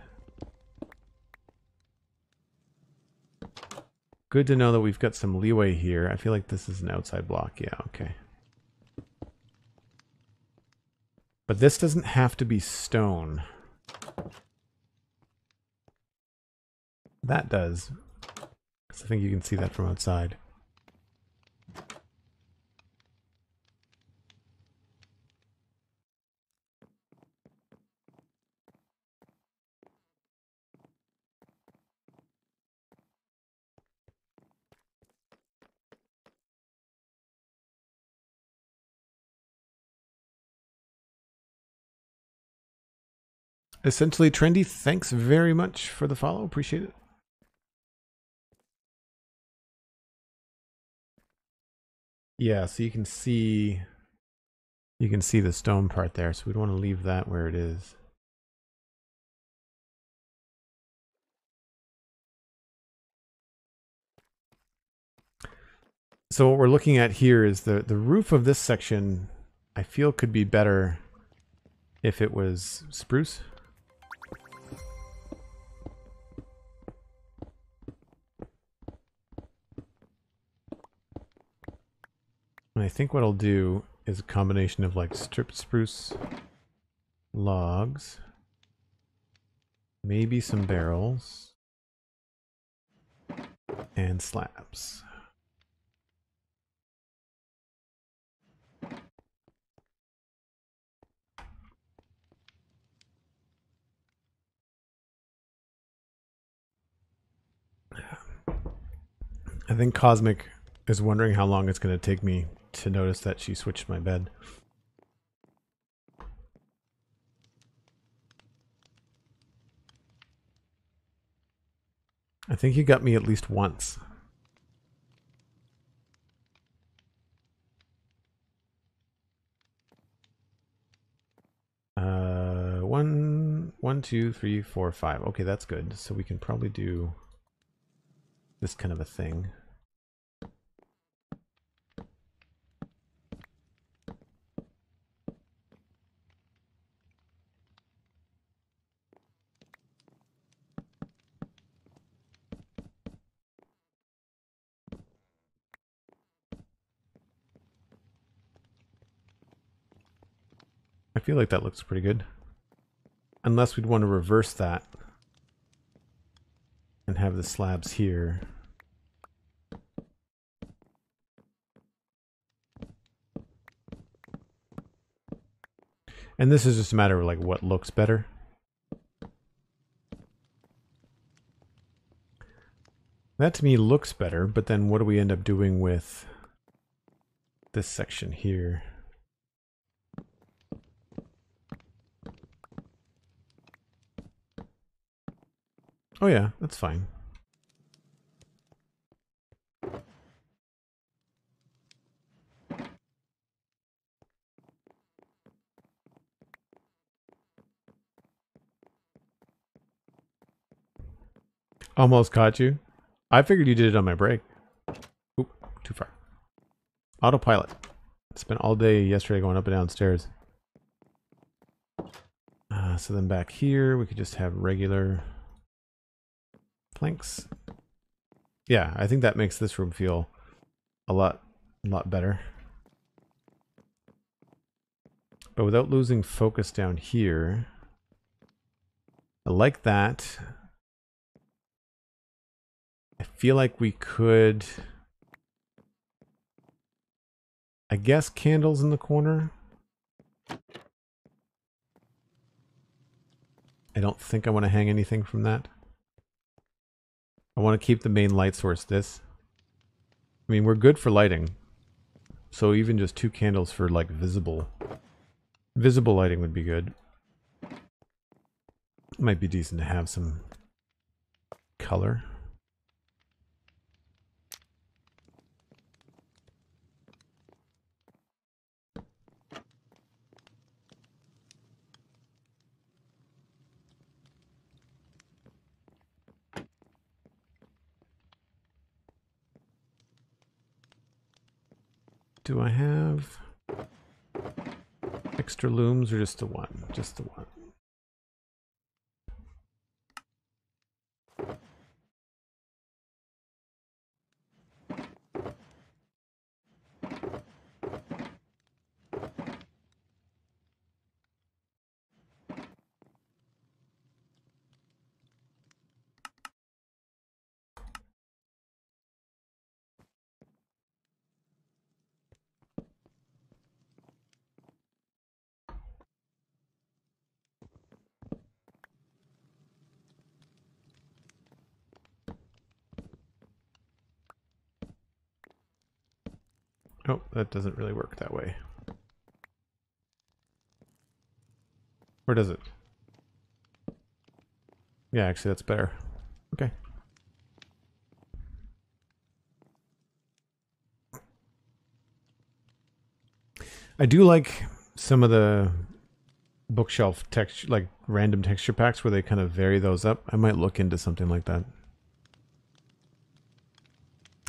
Speaker 1: Good to know that we've got some leeway here. I feel like this is an outside block. Yeah, okay. But this doesn't have to be stone. That does. I think you can see that from outside. Essentially Trendy, thanks very much for the follow. Appreciate it. Yeah, so you can see the stone part there, so we'd want to leave that where it is. So what we're looking at here is the roof of this section, I feel could be better if it was spruce. And I think what I'll do is a combination of like stripped spruce logs, maybe some barrels, and slabs. I think Cosmic is wondering how long it's going to take me to notice that she switched my bed. I think you got me at least once. One, 2, 3, 4, 5. Okay, that's good. So we can probably do this kind of a thing. I feel like that looks pretty good. Unless we'd want to reverse that and have the slabs here. And this is just a matter of like what looks better. That to me looks better, but then what do we end up doing with this section here? Oh yeah, that's fine. Almost caught you. I figured you did it on my break. Oop, too far. Autopilot. Spent all day yesterday going up and down stairs. So then back here, we could just have regular planks. Yeah, I think that makes this room feel a lot better. But without losing focus down here. I like that. I feel like we could, I guess, candles in the corner. I don't think I want to hang anything from that. I want to keep the main light source this. I mean, we're good for lighting. So even just 2 candles for like visible lighting would be good. Might be decent to have some color. Do I have extra looms or just the one? Just the one. Oh, that doesn't really work that way. Or does it? Yeah, actually that's better. Okay. I do like some of the bookshelf texture, like random texture packs where they kind of vary those up. I might look into something like that.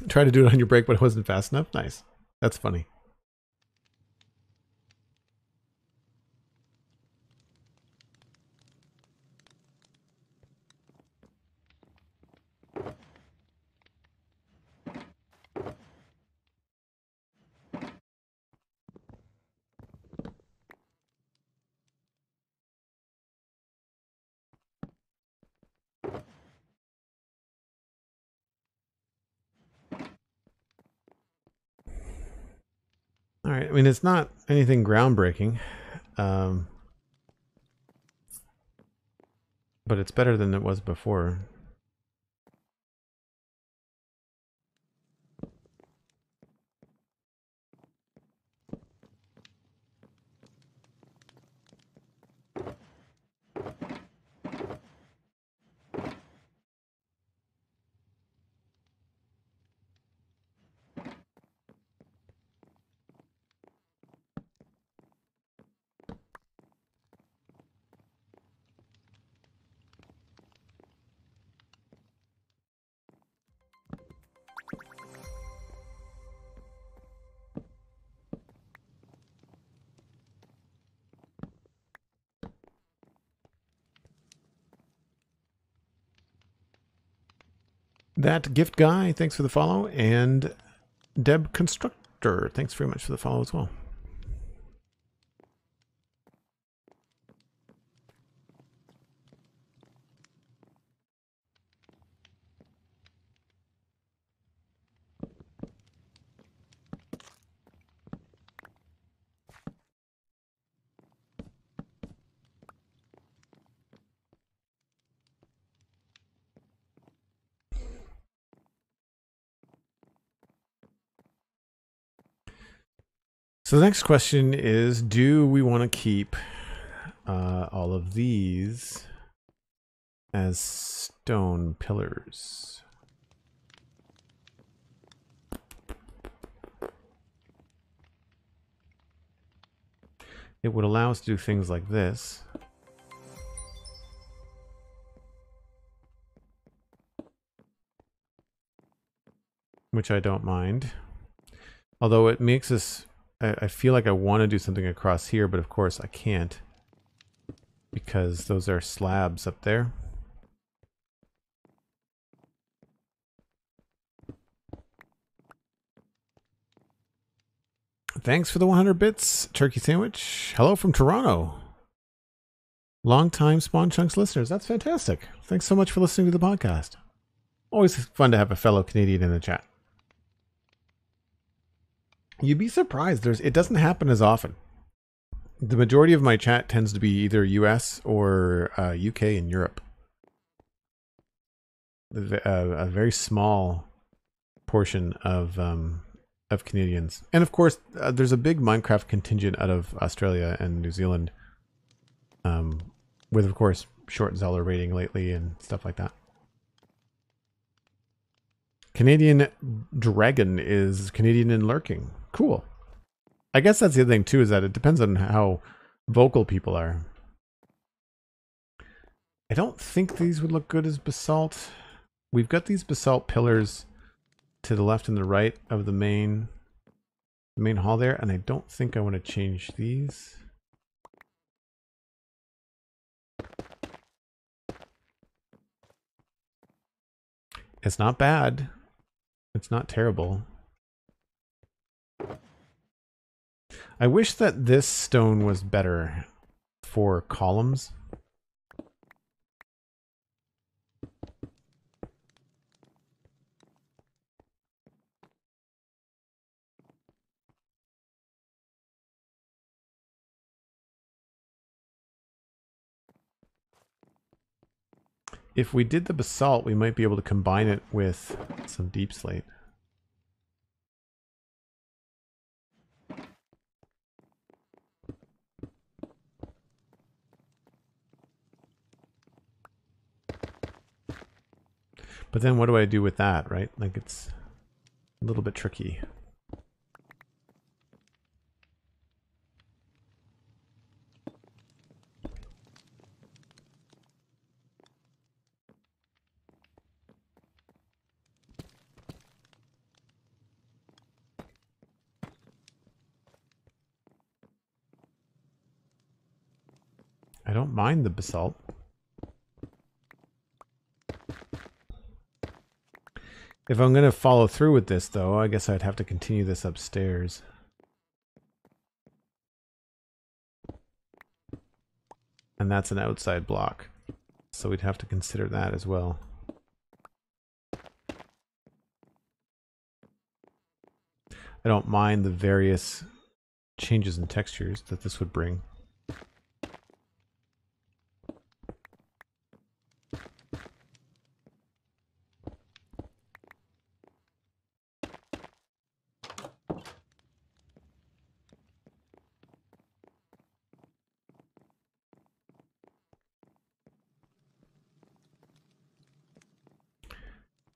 Speaker 1: Try to do it on your break, but it wasn't fast enough. Nice. That's funny. All right. I mean, it's not anything groundbreaking, but it's better than it was before. That gift guy, thanks for the follow, and Deb Constructor, thanks very much for the follow as well. So the next question is, do we want to keep all of these as stone pillars? It would allow us to do things like this. Which I don't mind. Although it makes us... I feel like I want to do something across here, but of course I can't. Because those are slabs up there. Thanks for the 100 bits, Turkey Sandwich. Hello from Toronto. Long-time Spawn Chunks listeners. That's fantastic. Thanks so much for listening to the podcast. Always fun to have a fellow Canadian in the chat. You'd be surprised. It doesn't happen as often. The majority of my chat tends to be either US or UK and Europe. A very small portion of Canadians. And of course, there's a big Minecraft contingent out of Australia and New Zealand. With, of course, short Zeller rating lately and stuff like that. Canadian Dragon is Canadian and lurking. Cool. I guess that's the other thing too, is that it depends on how vocal people are. I don't think these would look good as basalt. We've got these basalt pillars to the left and the right of the main hall there, and I don't think I want to change these. It's not bad. It's not terrible. I wish that this stone was better for columns. If we did the basalt, we might be able to combine it with some deep slate. But then what do I do with that, right? Like, it's a little bit tricky. I don't mind the basalt. If I'm going to follow through with this, though, I guess I'd have to continue this upstairs. And that's an outside block. So we'd have to consider that as well. I don't mind the various changes in textures that this would bring.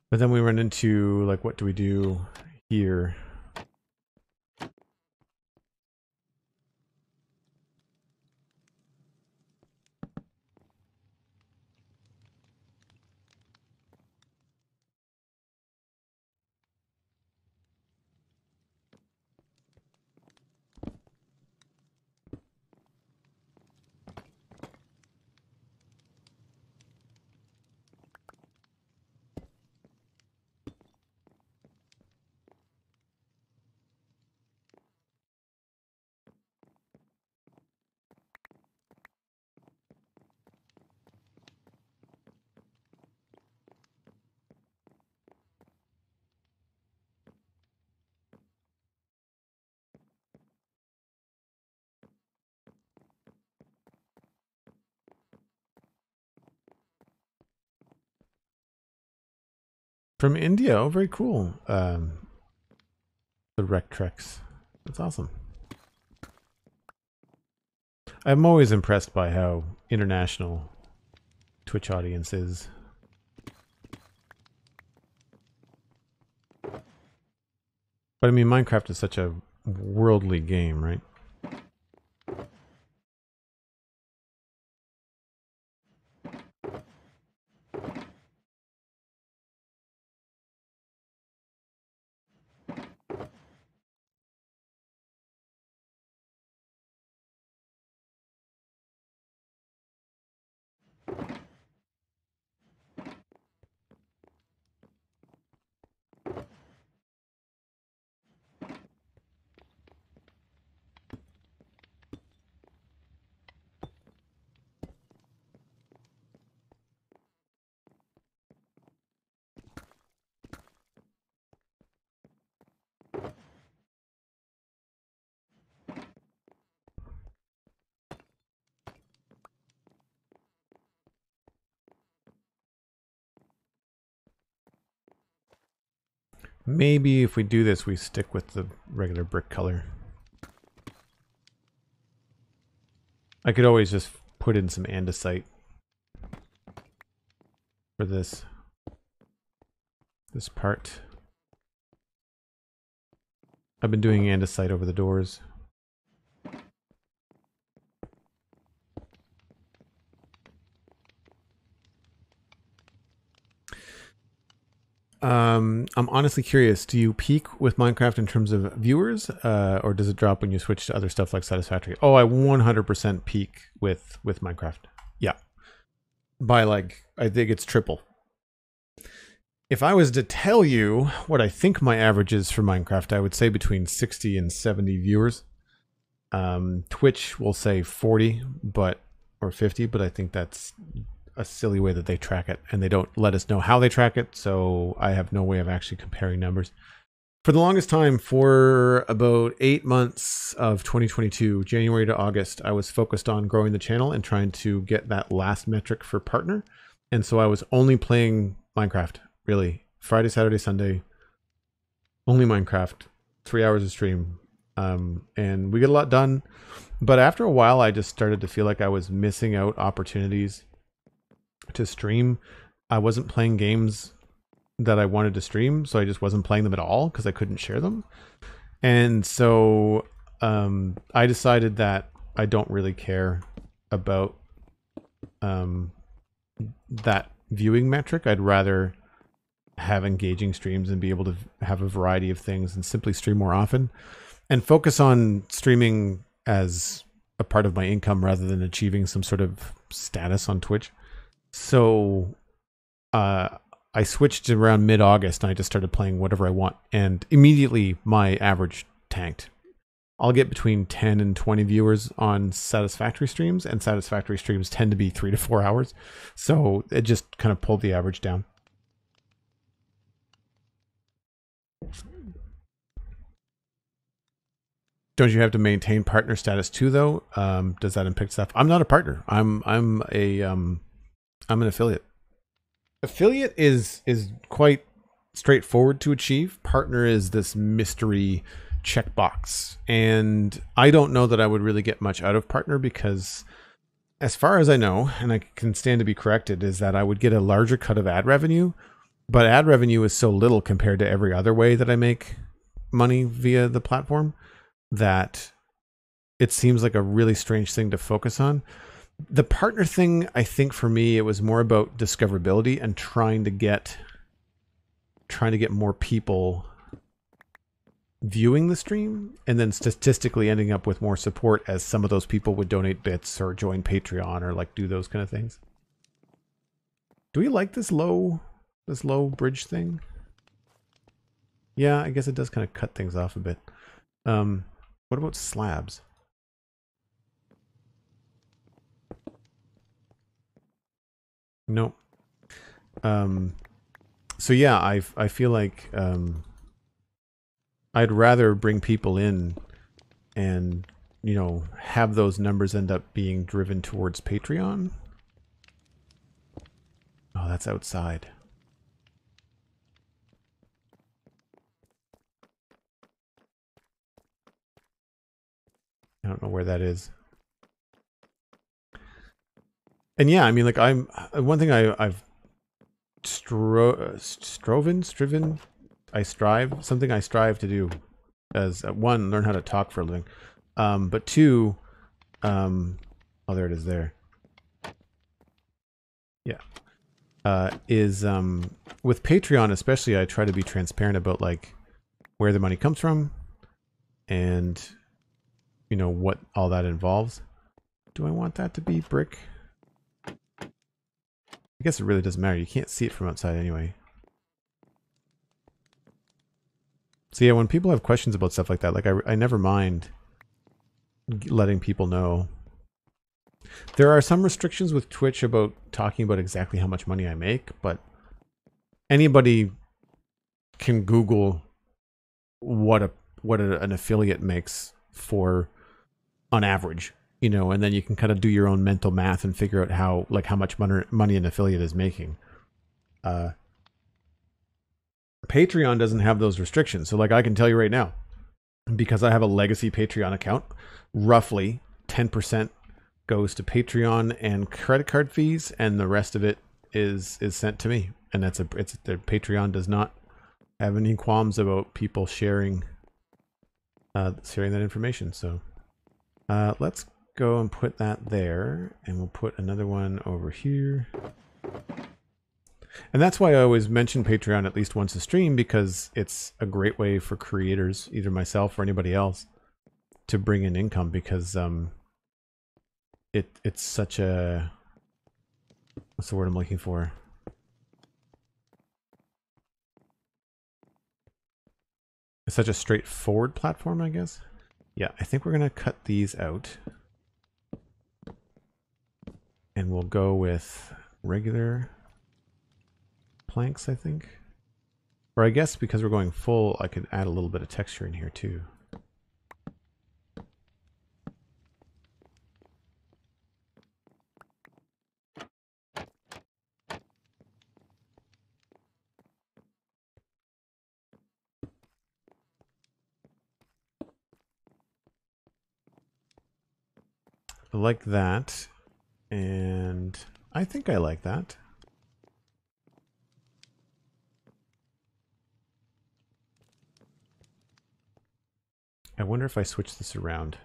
Speaker 1: But then we run into, like, what do we do here? From India. Oh, very cool. The Rectrex. That's awesome. I'm always impressed by how international Twitch audience is. But I mean, Minecraft is such a worldly game, right? Maybe if we do this, we stick with the regular brick color. I could always just put in some andesite for this part. I've been doing andesite over the doors. I'm honestly curious, do you peak with Minecraft in terms of viewers, or does it drop when you switch to other stuff like Satisfactory? Oh, I 100% peak with Minecraft. Yeah. By like, I think it's triple. If I was to tell you what I think my average is for Minecraft, I would say between 60 and 70 viewers. Twitch will say 40, or 50, but I think that's a silly way that they track it, and they don't let us know how they track it, so I have no way of actually comparing numbers. For the longest time, for about 8 months of 2022, January to August, I was focused on growing the channel and trying to get that last metric for partner, and so I was only playing Minecraft, really. Friday, Saturday, Sunday, only Minecraft, 3 hours of stream, and we get a lot done, but after a while, I just started to feel like I was missing out opportunities to stream. I wasn't playing games that I wanted to stream, so I just wasn't playing them at all because I couldn't share them. And so I decided that I don't really care about that viewing metric. I'd rather have engaging streams and be able to have a variety of things and simply stream more often and focus on streaming as a part of my income rather than achieving some sort of status on Twitch. So I switched around mid-August and I just started playing whatever I want, and immediately my average tanked. I'll get between 10 and 20 viewers on Satisfactory streams, and Satisfactory streams tend to be 3 to 4 hours, so it just kind of pulled the average down. Don't you have to maintain partner status too, though? Does that impact stuff? I'm not a partner. I'm an affiliate. Affiliate is quite straightforward to achieve. Partner is this mystery checkbox, and I don't know that I would really get much out of partner because, as far as I know, and I can stand to be corrected, is that I would get a larger cut of ad revenue, but ad revenue is so little compared to every other way that I make money via the platform that it seems like a really strange thing to focus on. The partner thing, I think for me, it was more about discoverability and trying to get more people viewing the stream, and then statistically ending up with more support as some of those people would donate bits or join Patreon or like do those kind of things. Do we like this low bridge thing? Yeah, I guess it does kind of cut things off a bit. What about slabs? Nope. So yeah, I feel like I'd rather bring people in and, you know, have those numbers end up being driven towards Patreon. Oh, that's outside. I don't know where that is. And yeah, I mean, like one thing I've striven, I strive, something I strive to do as one, learn how to talk for a living. But two, oh, there it is there. Yeah. Is with Patreon especially, I try to be transparent about like where the money comes from and you know what all that involves. Do I want that to be brick? I guess it really doesn't matter. You can't see it from outside anyway. So yeah, when people have questions about stuff like that, like I never mind letting people know. There are some restrictions with Twitch about talking about exactly how much money I make, but anybody can Google what an affiliate makes for on average, you know, and then you can kind of do your own mental math and figure out how much money an affiliate is making. Patreon doesn't have those restrictions. So like I can tell you right now, because I have a legacy Patreon account, roughly 10% goes to Patreon and credit card fees, and the rest of it is sent to me. And the Patreon does not have any qualms about people sharing that information. So let's go and put that there, and we'll put another one over here. And that's why I always mention Patreon at least once a stream, because it's a great way for creators, either myself or anybody else, to bring in income, because it's such a, what's the word I'm looking for? It's such a straightforward platform, I guess. Yeah, I think we're gonna cut these out, and we'll go with regular planks, I think. Or I guess because we're going full, I could add a little bit of texture in here too. I like that, and I think I like that. I wonder if I switch this around.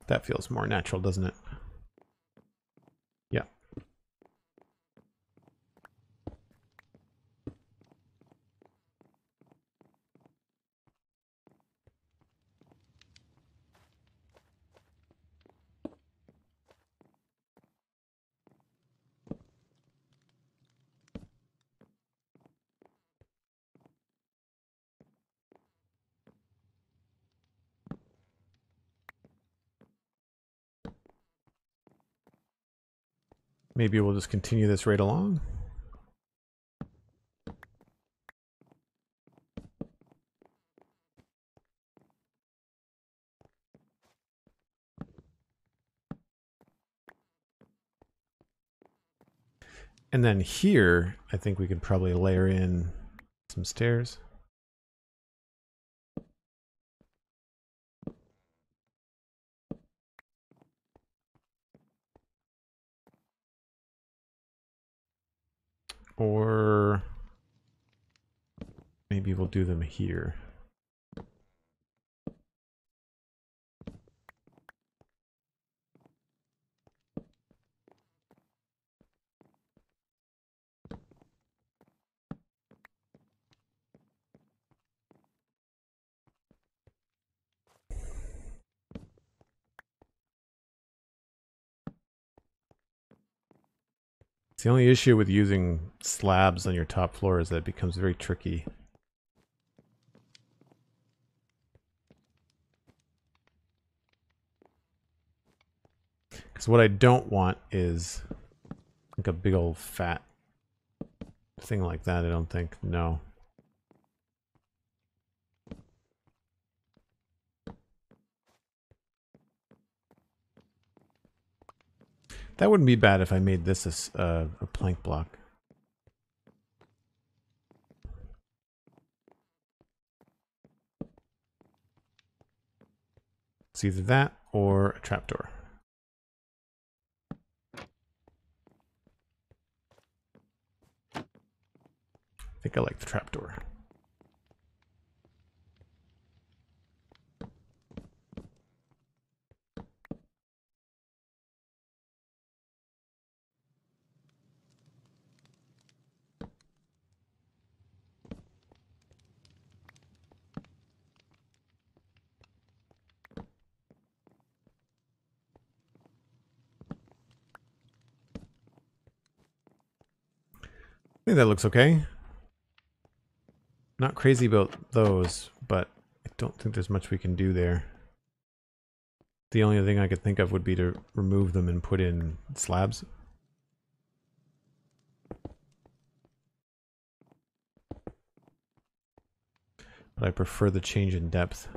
Speaker 1: That feels more natural, doesn't it? Yeah. Maybe we'll just continue this right along. And then here, I think we could probably layer in some stairs. Or maybe we'll do them here. It's the only issue with using slabs on your top floor is that it becomes very tricky. Because what I don't want is like a big old fat thing like that, I don't think. No. That wouldn't be bad if I made this a plank block. It's either that or a trapdoor. I think I like the trapdoor. I think that looks okay. Not crazy about those, but I don't think there's much we can do there. The only thing I could think of would be to remove them and put in slabs. But I prefer the change in depth.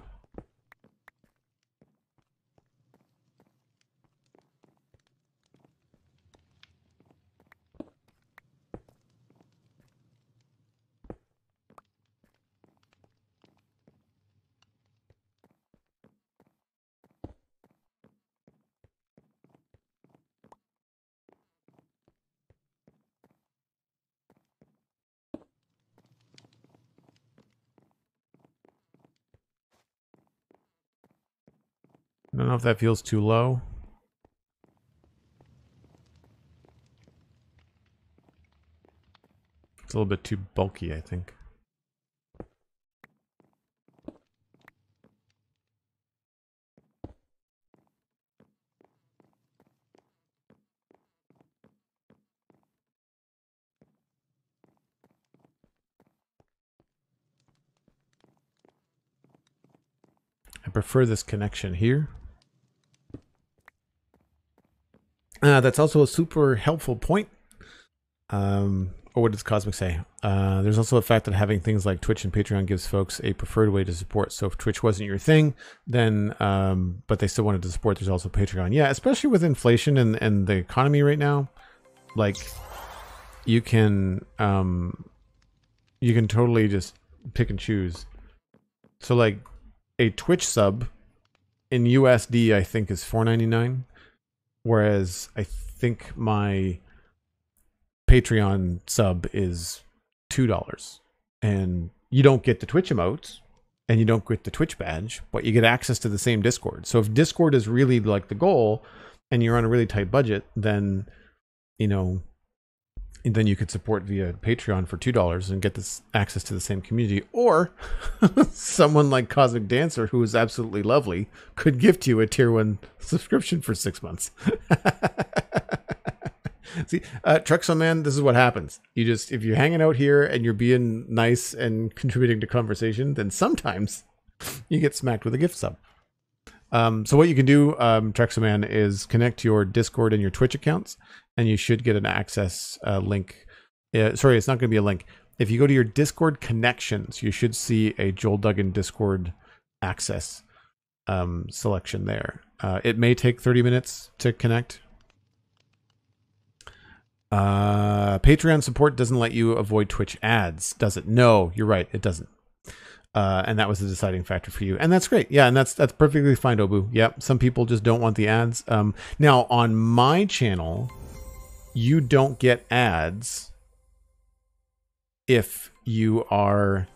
Speaker 1: I don't know if that feels too low. It's a little bit too bulky, I think. I prefer this connection here. That's also a super helpful point. Or what does Cosmic say? There's also a fact that having things like Twitch and Patreon gives folks a preferred way to support. So if Twitch wasn't your thing, then, but they still wanted to support, there's also Patreon. Yeah, especially with inflation and the economy right now, like you can totally just pick and choose. So like a Twitch sub in USD, I think is $4.99. Whereas I think my Patreon sub is $2. And you don't get the Twitch emotes and you don't get the Twitch badge, but you get access to the same Discord. So if Discord is really like the goal and you're on a really tight budget, then, you know, and then you could support via Patreon for $2 and get this access to the same community. Or someone like Cosmic Dancer, who is absolutely lovely, could gift you a tier 1 subscription for 6 months. See, Truxel Man, this is what happens. You just, if you're hanging out here and you're being nice and contributing to conversation, then sometimes you get smacked with a gift sub. So what you can do, Truxel Man, is connect your Discord and your Twitch accounts, and you should get an access link. Sorry, it's not going to be a link. If you go to your Discord connections, you should see a Joel Duggan Discord access selection there. It may take 30 minutes to connect. Patreon support doesn't let you avoid Twitch ads, does it? No, you're right, it doesn't. And that was the deciding factor for you. And that's great. Yeah, and that's perfectly fine, Obu. Yep, some people just don't want the ads. Now, on my channel, you don't get ads if you are...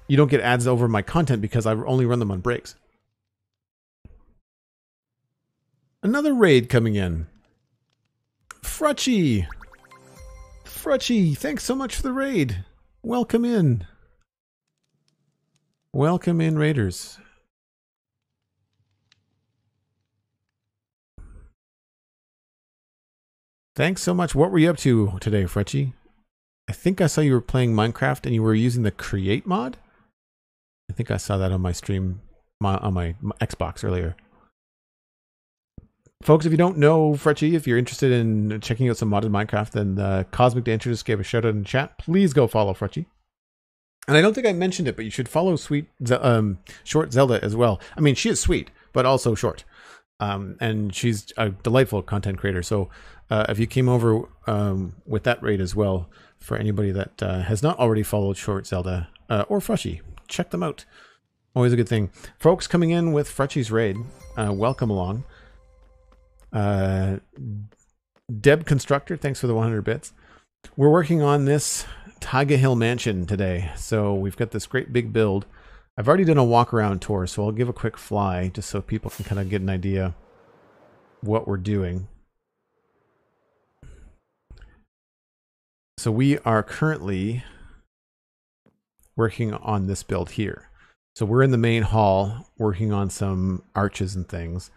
Speaker 1: you don't get ads over my content because I only run them on breaks. Another raid coming in. Frutchy! Frutchy, thanks so much for the raid. Welcome in. Welcome in, raiders. Thanks so much. What were you up to today, Frutchy? I think I saw you were playing Minecraft and you were using the Create mod. I think I saw that on my stream, on my Xbox earlier. Folks, if you don't know Frutchy, if you're interested in checking out some modded Minecraft, then Cosmic Dancer just gave a shout out in chat. Please go follow Frutchy. And I don't think I mentioned it, but you should follow Short Zelda as well. I mean, she is sweet, but also short. And she's a delightful content creator. So if you came over with that raid as well, for anybody that has not already followed Short Zelda or Frutchy, check them out. Always a good thing. Folks coming in with Frutchy's Raid, welcome along. Deb Constructor, thanks for the 100 bits. We're working on this Taiga Hill Mansion today. So we've got this great big build. I've already done a walk around tour, so I'll give a quick fly just so people can kind of get an idea what we're doing. So we are currently working on this build here. So we're in the main hall working on some arches and things.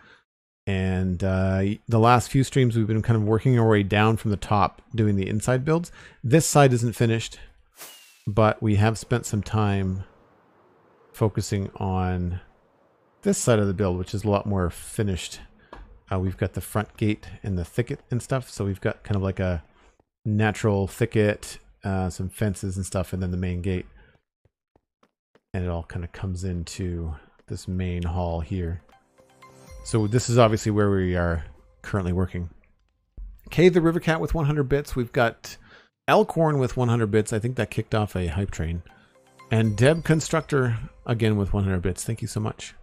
Speaker 1: And the last few streams we've been kind of working our way down from the top doing the inside builds. This side isn't finished, but we have spent some time focusing on this side of the build, which is a lot more finished. We've got the front gate and the thicket and stuff. So we've got kind of like a natural thicket, some fences and stuff, and then the main gate. And it all kind of comes into this main hall here. So this is obviously where we are currently working. Kay the Rivercat with 100 bits. We've got Elkhorn with 100 bits. I think that kicked off a hype train. And Deb Constructor again with 100 bits. Thank you so much.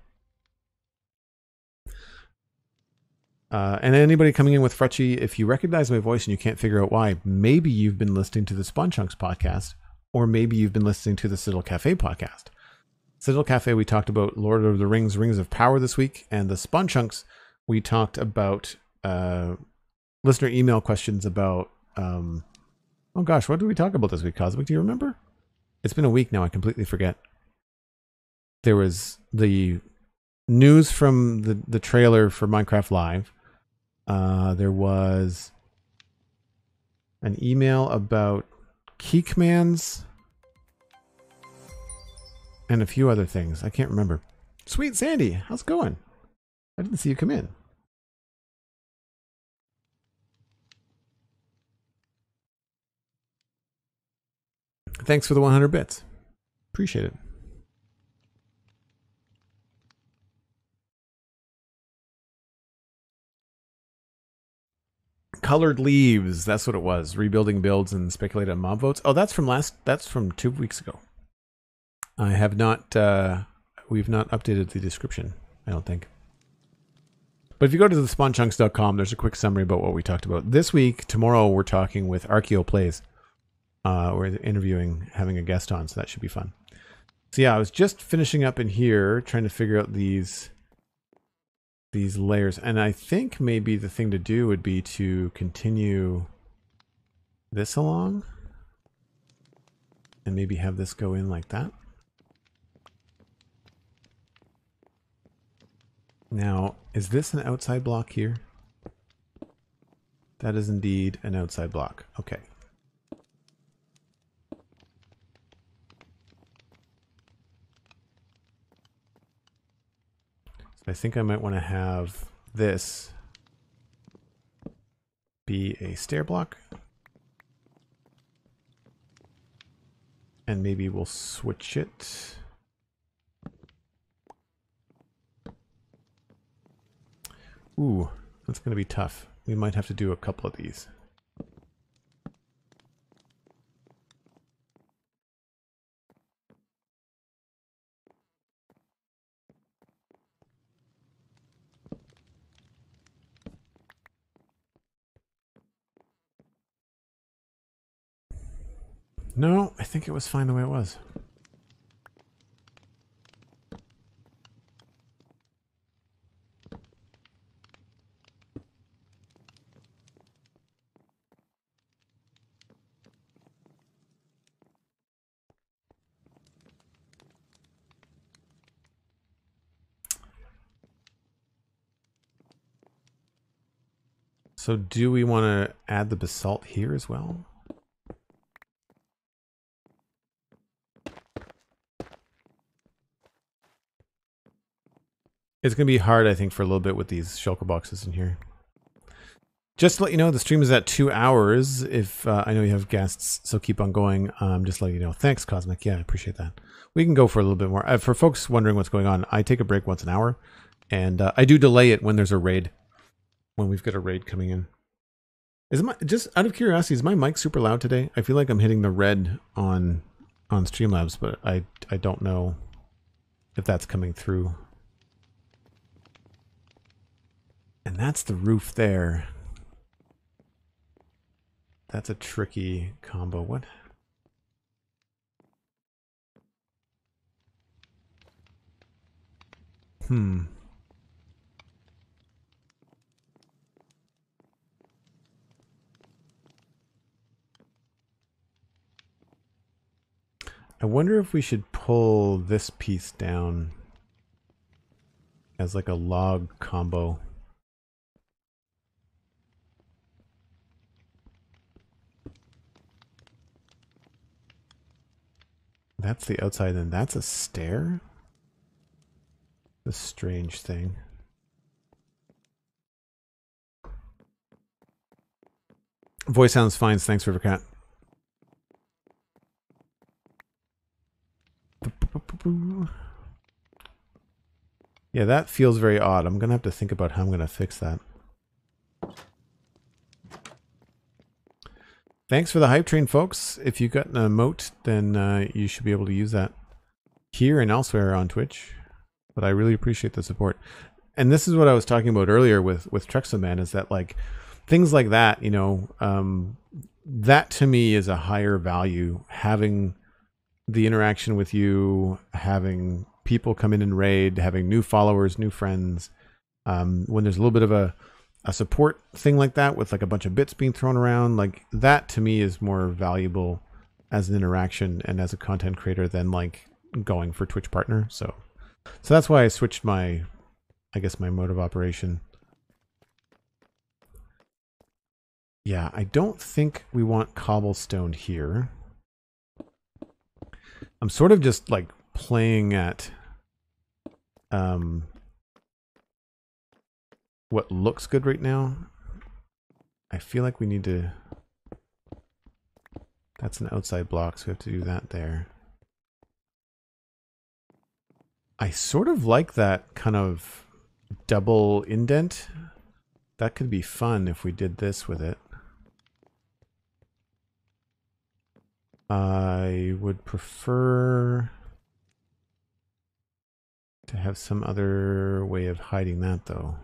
Speaker 1: And anybody coming in with Frutchy, if you recognize my voice and you can't figure out why, maybe you've been listening to the Spawn Chunks podcast, or maybe you've been listening to the Citadel Cafe podcast. Citadel Cafe, we talked about Lord of the Rings, Rings of Power this week, and the Spawn Chunks, we talked about listener email questions about, oh gosh, what did we talk about this week, Cosmic? Do you remember? It's been a week now, I completely forget. There was the news from the trailer for Minecraft Live. There was an email about key commands and a few other things. I can't remember. SweetSandi, how's it going? I didn't see you come in. Thanks for the 100 bits. Appreciate it. Colored Leaves, that's what it was. Rebuilding builds and speculate on mob votes. Oh, that's from 2 weeks ago. I have not, we've not updated the description, I don't think. But if you go to the spawnchunks.com, there's a quick summary about what we talked about. This week, tomorrow, we're talking with Archeo Plays. We're interviewing, having a guest on, so that should be fun. So yeah, I was just finishing up in here, trying to figure out these layers. And I think maybe the thing to do would be to continue this along. And maybe have this go in like that. Now, is this an outside block here? That is indeed an outside block. Okay. I think I might want to have this be a stair block. And maybe we'll switch it. Ooh, that's going to be tough. We might have to do a couple of these. No, I think it was fine the way it was. So do we want to add the basalt here as well? It's going to be hard, I think, for a little bit with these shulker boxes in here. Just to let you know, the stream is at 2 hours. If I know you have guests, so keep on going. Just let you know. Thanks, Cosmic. Yeah, I appreciate that. We can go for a little bit more. For folks wondering what's going on, I take a break once an hour, and I do delay it when there's a raid, when we've got a raid coming in. Just out of curiosity, is my mic super loud today? I feel like I'm hitting the red on Streamlabs, but I don't know. if that's coming through. And that's the roof there. That's a tricky combo. What? I wonder if we should pull this piece down as like a log combo. That's the outside, and that's a stair? A strange thing. Voice sounds fine. Thanks, Rivercat. Yeah, that feels very odd. I'm going to have to think about how I'm going to fix that. Thanks for the hype train, folks. If you got an emote, then you should be able to use that here and elsewhere on Twitch. But I really appreciate the support. And this is what I was talking about earlier with Trexaman, is that like things like that, you know, that to me is a higher value. Having the interaction with you, having people come in and raid, having new followers, new friends. When there's a little bit of a support thing like that with like a bunch of bits being thrown around, like that to me is more valuable as an interaction and as a content creator than like going for Twitch partner. So that's why I switched my, I guess, my mode of operation. Yeah, I don't think we want cobblestone here. I'm sort of just like playing at what looks good right now. I feel like we need to, that's an outside block, so we have to do that there. I sort of like that kind of double indent. That could be fun if we did this with it. I would prefer to have some other way of hiding that though.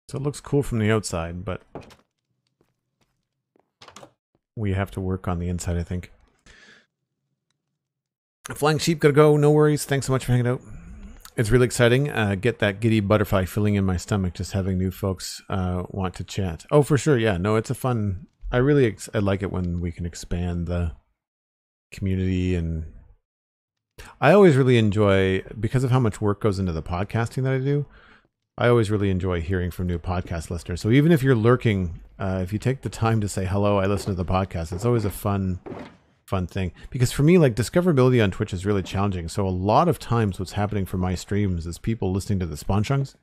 Speaker 1: So it looks cool from the outside, but we have to work on the inside, I think. Flying Sheep gotta go, no worries. Thanks so much for hanging out. It's really exciting. Get that giddy butterfly feeling in my stomach just having new folks want to chat. Oh, for sure. Yeah, no, it's a fun... I like it when we can expand the community, and I always really enjoy, because of how much work goes into the podcasting that I do, I always really enjoy hearing from new podcast listeners. So even if you're lurking, if you take the time to say, hello, I listen to the podcast, it's always a fun thing. Because for me, like, discoverability on Twitch is really challenging. So a lot of times what's happening for my streams is people listening to the spawn chunks.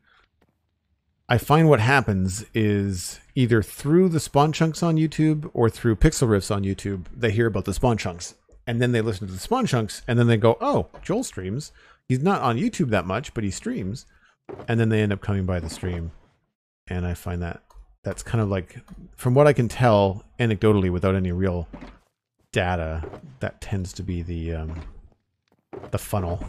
Speaker 1: I find what happens is either through the spawn chunks on YouTube or through pixel riffs on YouTube, they hear about the spawn chunks. And then they listen to the spawn chunks, and then they go, oh, Joel streams. He's not on YouTube that much, but he streams. And then they end up coming by the stream. And I find that that's kind of like, from what I can tell anecdotally without any real data, that tends to be the funnel.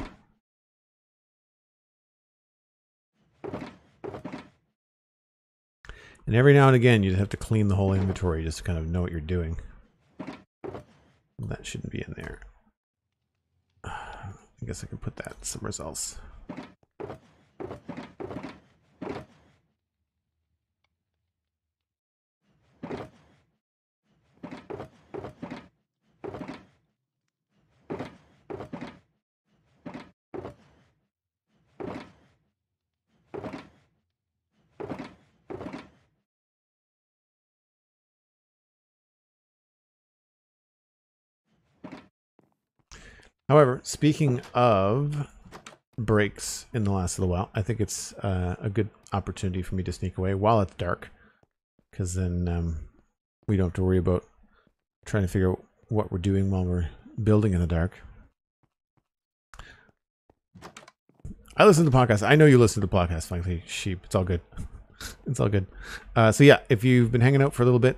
Speaker 1: And every now and again, you just have to clean the whole inventory just to kind of know what you're doing. That shouldn't be in there. I guess I can put that somewhere else. However, speaking of breaks in the last little while, I think it's a good opportunity for me to sneak away while it's dark, because then we don't have to worry about trying to figure out what we're doing while we're building in the dark. I listen to podcasts. I know you listen to the podcast, frankly, sheep. It's all good. It's all good. So yeah, if you've been hanging out for a little bit,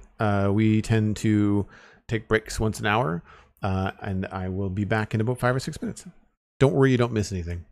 Speaker 1: we tend to take breaks once an hour, and I will be back in about 5 or 6 minutes. Don't worry, you don't miss anything.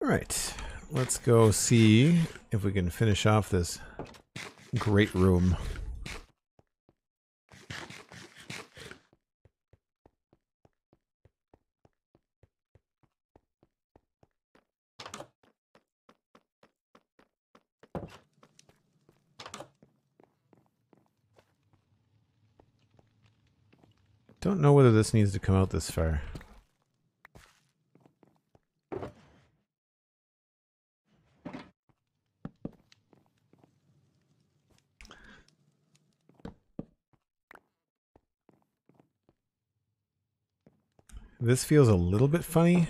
Speaker 1: All right, let's go see if we can finish off this great room. Don't know whether this needs to come out this far. This feels a little bit funny,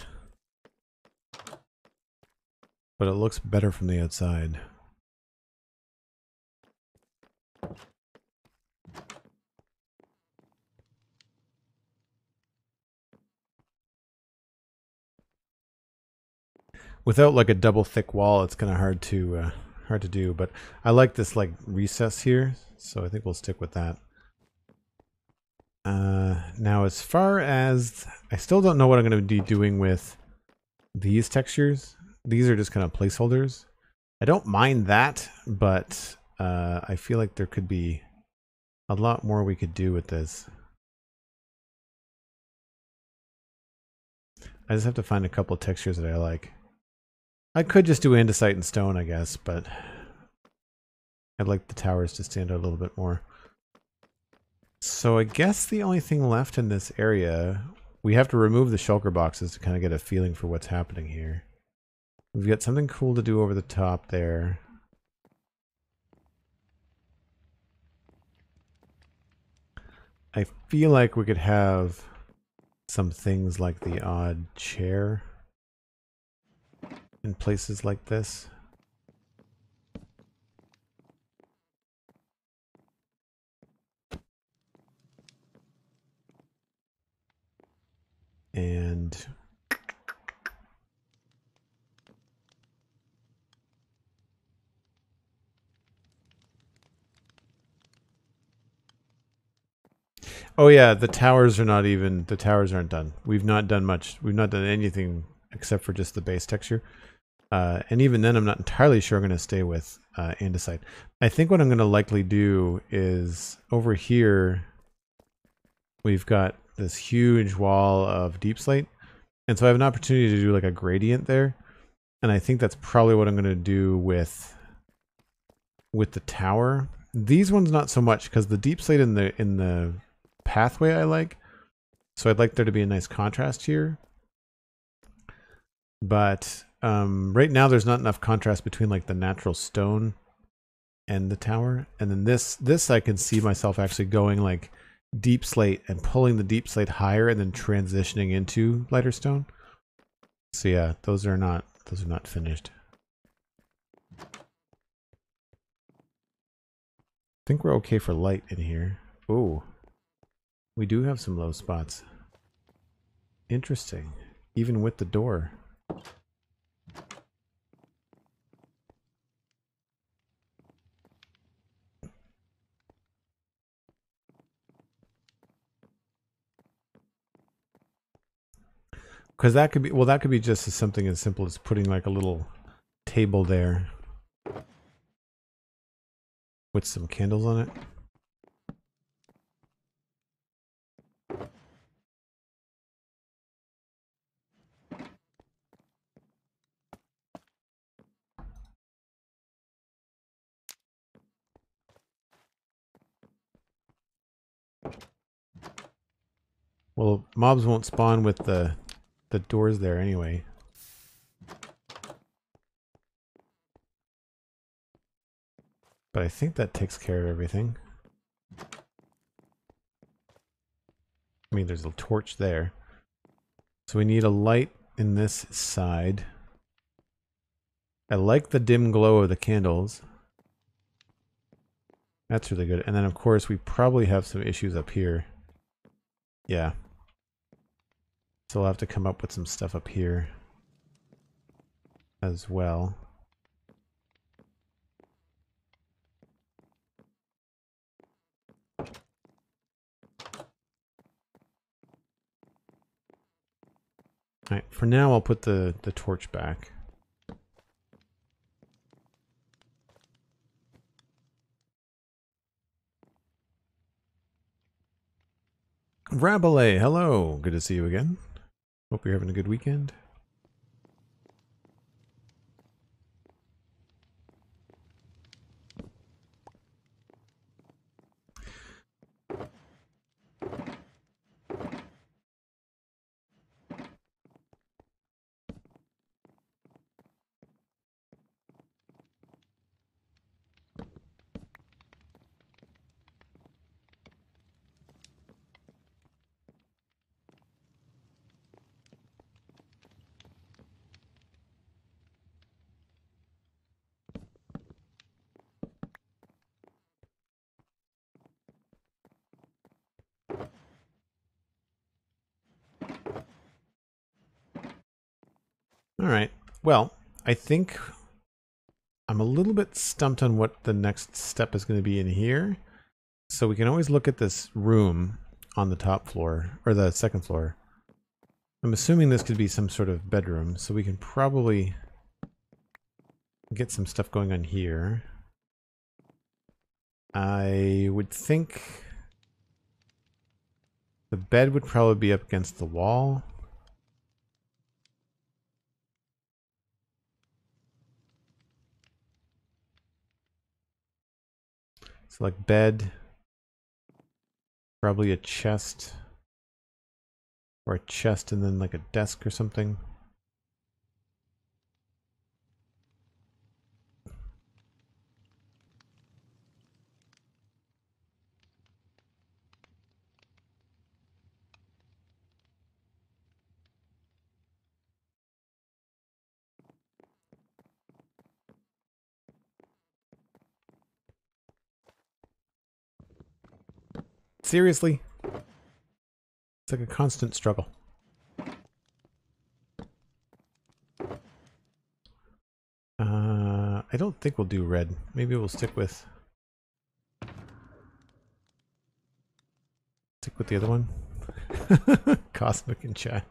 Speaker 1: but it looks better from the outside. Without like a double thick wall, it's kind of hard to do. But I like this like recess here, so I think we'll stick with that. Now, as far as I still don't know what I'm going to be doing with these textures. These are just kind of placeholders. I don't mind that, but I feel like there could be a lot more we could do with this. I just have to find a couple of textures that I like. I could just do andesite and stone, I guess, but I'd like the towers to stand out a little bit more. So I guess the only thing left in this area, we have to remove the shulker boxes to kind of get a feeling for what's happening here. We've got something cool to do over the top there. I feel like we could have some things like the odd chair in places like this. And oh yeah, the towers aren't done. We've not done much. We've not done anything except for just the base texture. And even then, I'm not entirely sure I'm going to stay with andesite. I think what I'm going to likely do is over here, we've got this huge wall of deep slate. And so I have an opportunity to do like a gradient there. And I think that's probably what I'm going to do with the tower. These ones not so much, because the deep slate in the pathway I like. So I'd like there to be a nice contrast here. But right now there's not enough contrast between like the natural stone and the tower. And then this I can see myself actually going like deep slate and pulling the deep slate higher and then transitioning into lighter stone. So yeah, those are not finished. I think we're okay for light in here. Oh, we do have some low spots. Interesting. Even with the door. Because that could be, well, that could be just something as simple as putting like a little table there with some candles on it. Well, mobs won't spawn with the doors there anyway. But I think that takes care of everything. I mean, there's a torch there. So we need a light in this side. I like the dim glow of the candles. That's really good. And then, of course, we probably have some issues up here. Yeah. So we'll have to come up with some stuff up here as well. Alright, for now I'll put the torch back. Rabelais, hello. Good to see you again. Hope you're having a good weekend. All right. Well, I think I'm a little bit stumped on what the next step is going to be in here. So we can always look at this room on the top floor, or the second floor. I'm assuming this could be some sort of bedroom, so we can probably get some stuff going on here. I would think the bed would probably be up against the wall. So like bed, probably a chest, or a chest and then like a desk or something. Seriously? It's like a constant struggle. I don't think we'll do red. Maybe we'll stick with the other one. Cosmic in chat.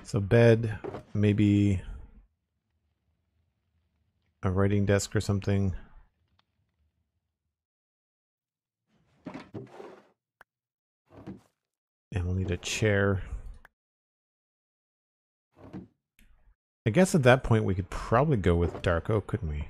Speaker 1: So bed, maybe a writing desk or something. And we'll need a chair. I guess at that point we could probably go with dark oak, couldn't we?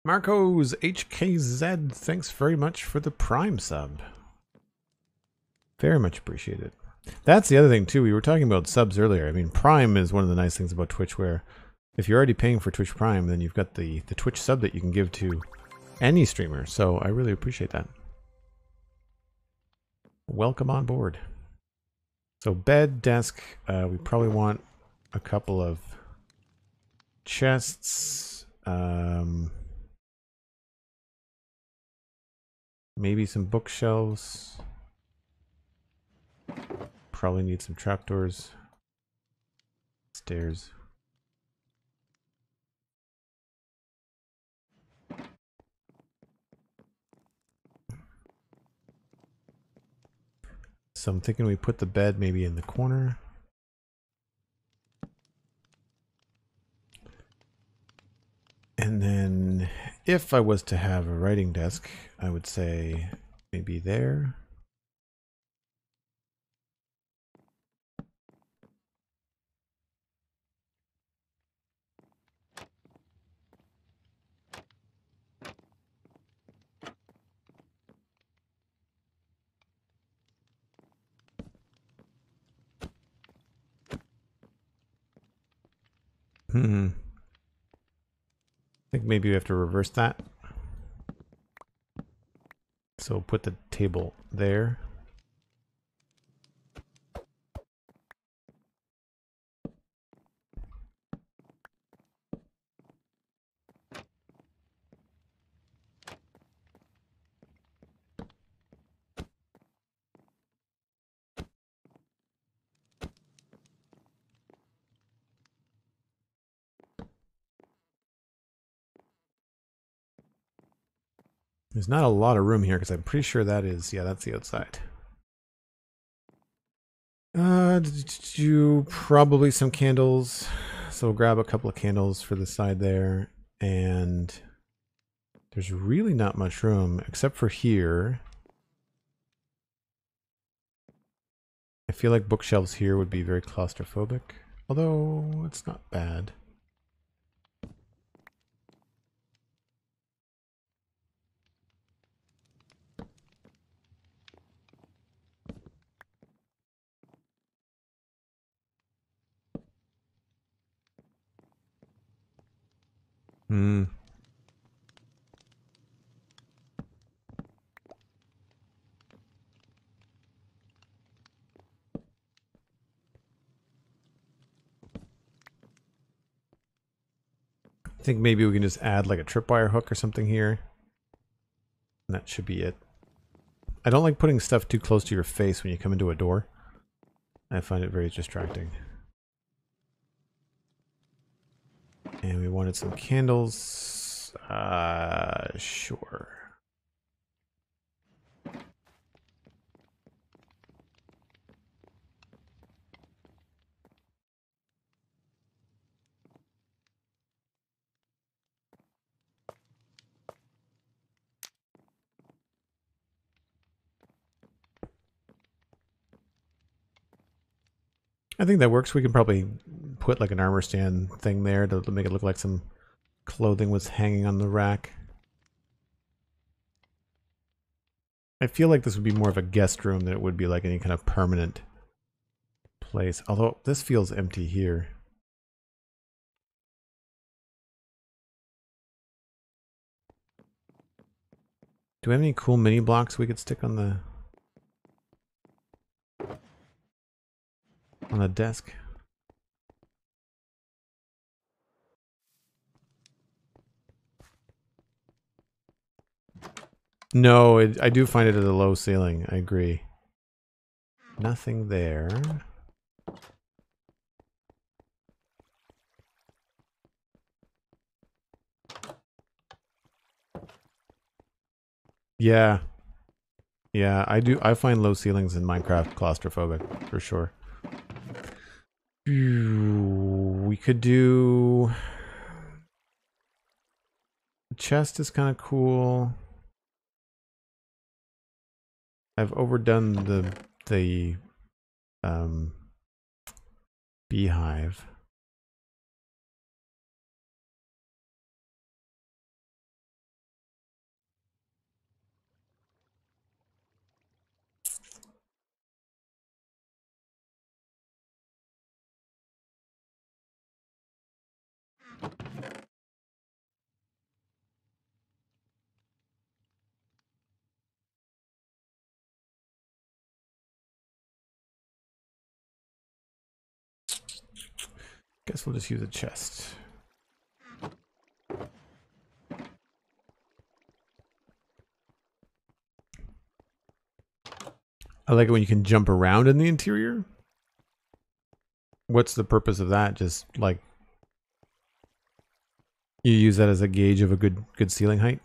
Speaker 1: Marco's HKZ, thanks very much for the Prime sub. Very much appreciated. That's the other thing too. We were talking about subs earlier. I mean, Prime is one of the nice things about Twitch, where if you're already paying for Twitch Prime, then you've got the Twitch sub that you can give to any streamer. So I really appreciate that. Welcome on board. So bed, desk, we probably want a couple of chests, maybe some bookshelves. Probably need some trapdoors. Stairs. So I'm thinking we put the bed maybe in the corner. And then if I was to have a writing desk, I would say maybe there. I think maybe we have to reverse that. So put the table there. There's not a lot of room here because I'm pretty sure that is, yeah, that's the outside. Do probably some candles. So we'll grab a couple of candles for the side there. And there's really not much room except for here. I feel like bookshelves here would be very claustrophobic, although it's not bad. Hmm. I think maybe we can just add like a tripwire hook or something here. And that should be it. I don't like putting stuff too close to your face when you come into a door. I find it very distracting. And we wanted some candles. Sure. I think that works. We can probably put like an armor stand thing there to make it look like some clothing was hanging on the rack. I feel like this would be more of a guest room than it would be like any kind of permanent place. Although this feels empty here. Do we have any cool mini blocks we could stick on the desk? No, I do find it at a low ceiling. I agree. Nothing there. Yeah. Yeah, I find low ceilings in Minecraft claustrophobic, for sure. We could do... The chest is kind of cool. I've overdone the beehive. Guess we'll just use a chest. I like it when you can jump around in the interior. What's the purpose of that? Just like you use that as a gauge of a good ceiling height?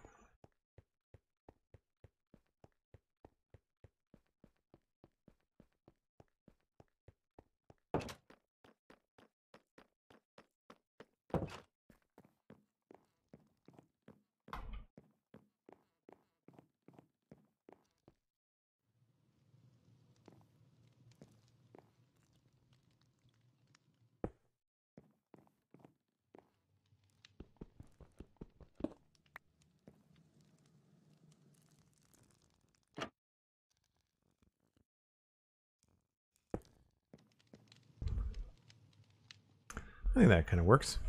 Speaker 1: I think that kind of works.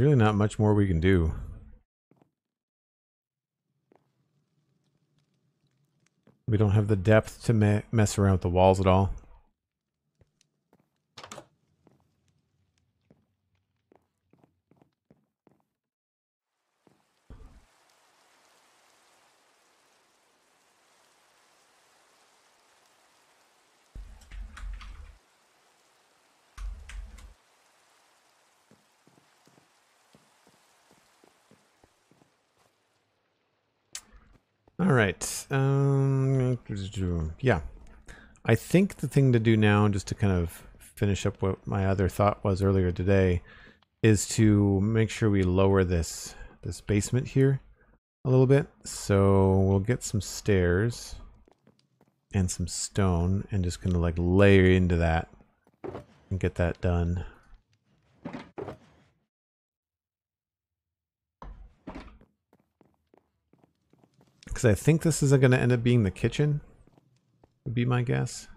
Speaker 1: really not much more we can do. We don't have the depth to mess around with the walls at all. All right. Yeah. I think the thing to do now, just to kind of finish up what my other thought was earlier today, is to make sure we lower this basement here a little bit. So we'll get some stairs and some stone and just kind of like layer into that and get that done. Because I think this is going to end up being the kitchen, would be my guess.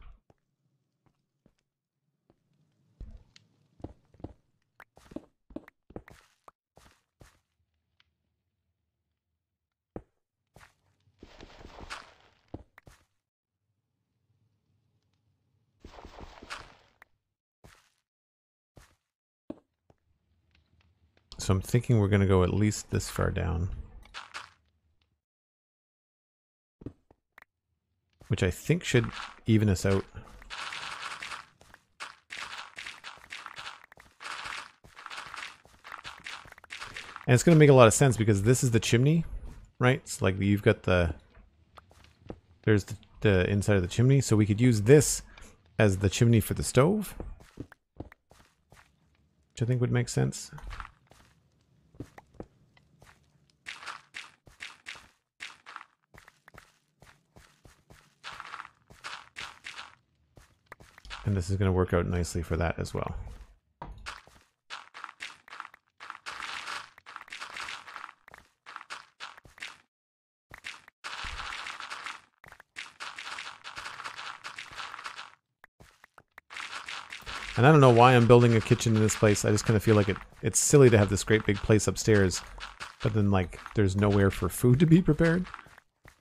Speaker 1: So I'm thinking we're going to go at least this far down. Which I think should even us out. And it's going to make a lot of sense because this is the chimney, right? It's like you've got there's the inside of the chimney. So we could use this as the chimney for the stove. Which I think would make sense. And this is going to work out nicely for that as well. And I don't know why I'm building a kitchen in this place. I just kind of feel like it's silly to have this great big place upstairs, but then like there's nowhere for food to be prepared.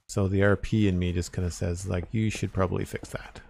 Speaker 1: So the RP in me just kind of says like, you should probably fix that.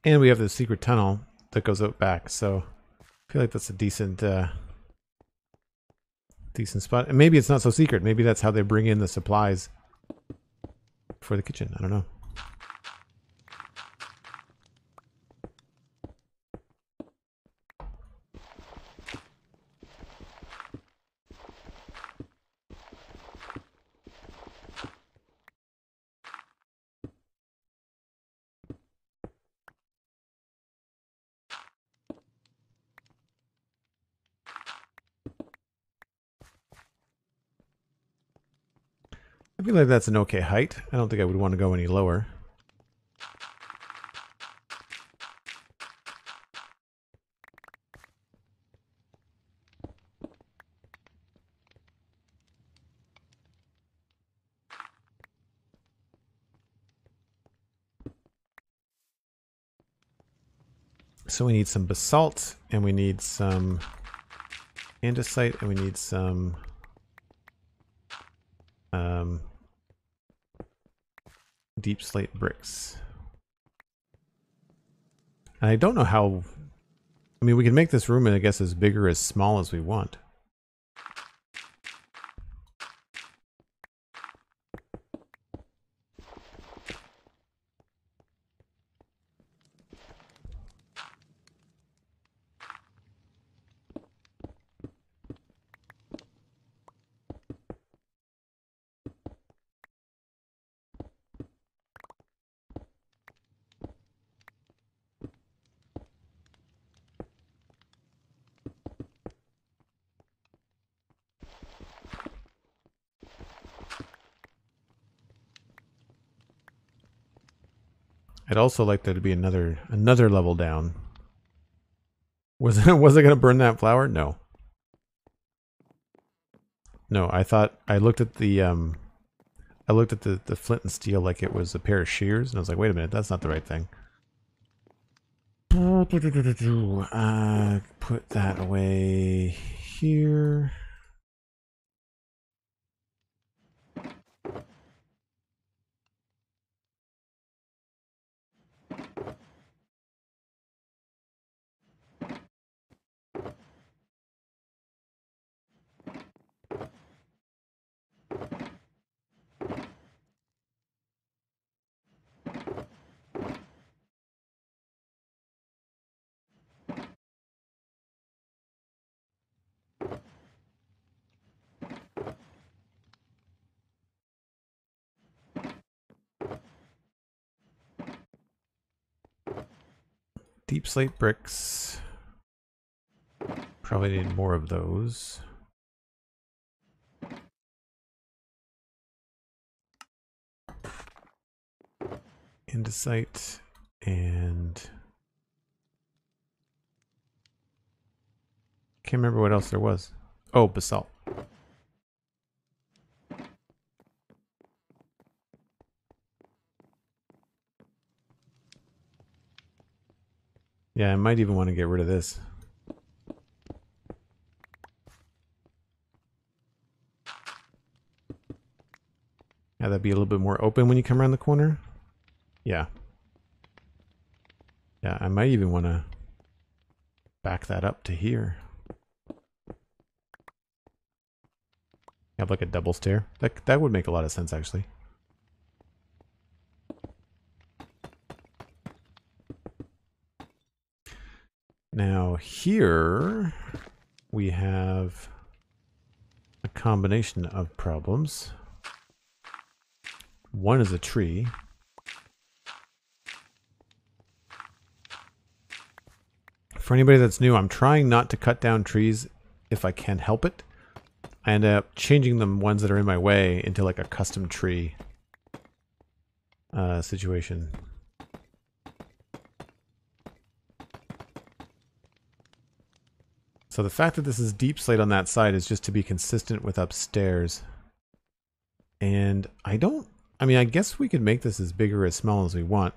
Speaker 1: And we have the secret tunnel that goes out back, so I feel like that's a decent decent spot. And maybe it's not so secret. Maybe that's how they bring in the supplies for the kitchen. I don't know. I feel like that's an okay height. I don't think I would want to go any lower. So we need some basalt, and we need some andesite, and we need some deep slate bricks. And I don't know how... I mean, we can make this room, I guess, as big or as small as we want. I'd also like there to be another level down. Was it gonna burn that flower? No. No, I thought I looked at the flint and steel like it was a pair of shears, and I was like, wait a minute, that's not the right thing. Put that away here. Deep slate bricks. Probably need more of those. Andesite and can't remember what else there was. Oh, basalt. Yeah, I might even want to get rid of this. Yeah, that'd be a little bit more open when you come around the corner. Yeah. Yeah, I might even want to back that up to here. Have like a double stair. That would make a lot of sense, actually. Now here we have a combination of problems. One is a tree. For anybody that's new, I'm trying not to cut down trees if I can help it. I end up changing the ones that are in my way into like a custom tree situation. So the fact that this is deep slate on that side is just to be consistent with upstairs. And I mean, I guess we could make this as big or as small as we want.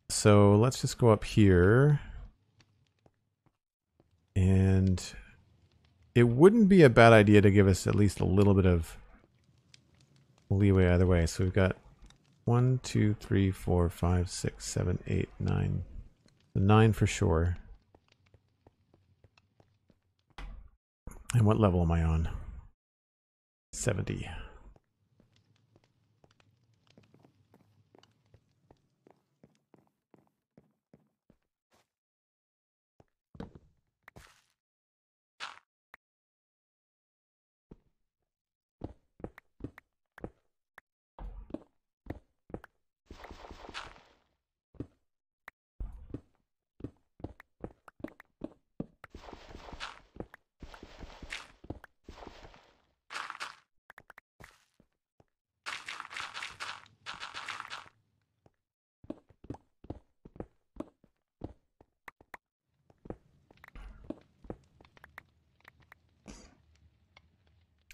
Speaker 1: So let's just go up here. And it wouldn't be a bad idea to give us at least a little bit of leeway either way. So we've got 1, 2, 3, 4, 5, 6, 7, 8, 9. 9 for sure. And what level am I on? 70.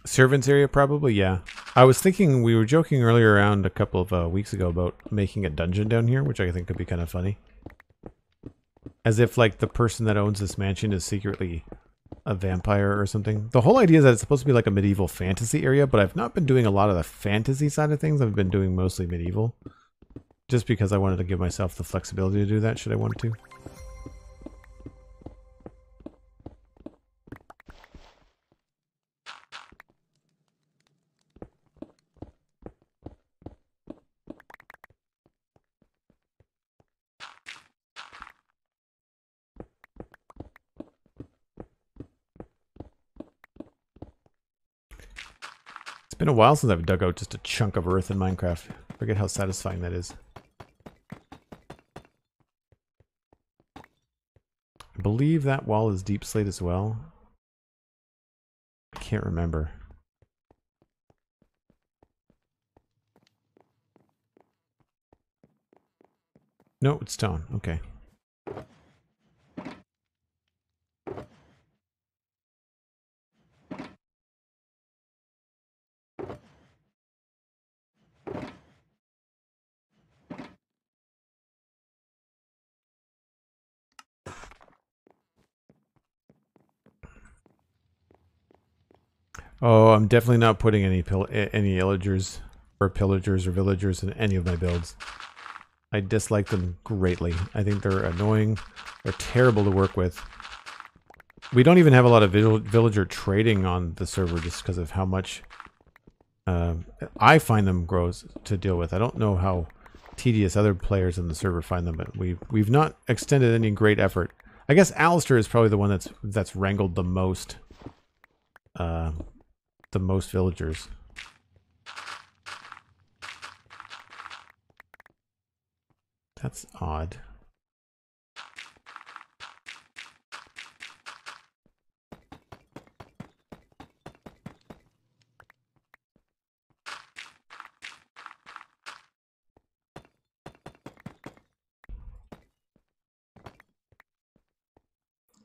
Speaker 1: Servants area, probably, yeah. I was thinking, we were joking earlier around a couple of weeks ago about making a dungeon down here, which I think could be kind of funny. As if, like, the person that owns this mansion is secretly a vampire or something. The whole idea is that it's supposed to be like a medieval fantasy area, but I've not been doing a lot of the fantasy side of things. I've been doing mostly medieval. Just because I wanted to give myself the flexibility to do that, should I want to. It's been a while since I've dug out just a chunk of earth in Minecraft. Forget how satisfying that is. I believe that wall is deep slate as well. I can't remember. No, it's stone. Okay. Oh, I'm definitely not putting any illagers or pillagers or villagers in any of my builds. I dislike them greatly. I think they're annoying. They're terrible to work with. We don't even have a lot of villager trading on the server just because of how much I find them gross to deal with. I don't know how tedious other players in the server find them, but we've not extended any great effort. I guess Alistair is probably the one that's wrangled the most villagers. That's odd.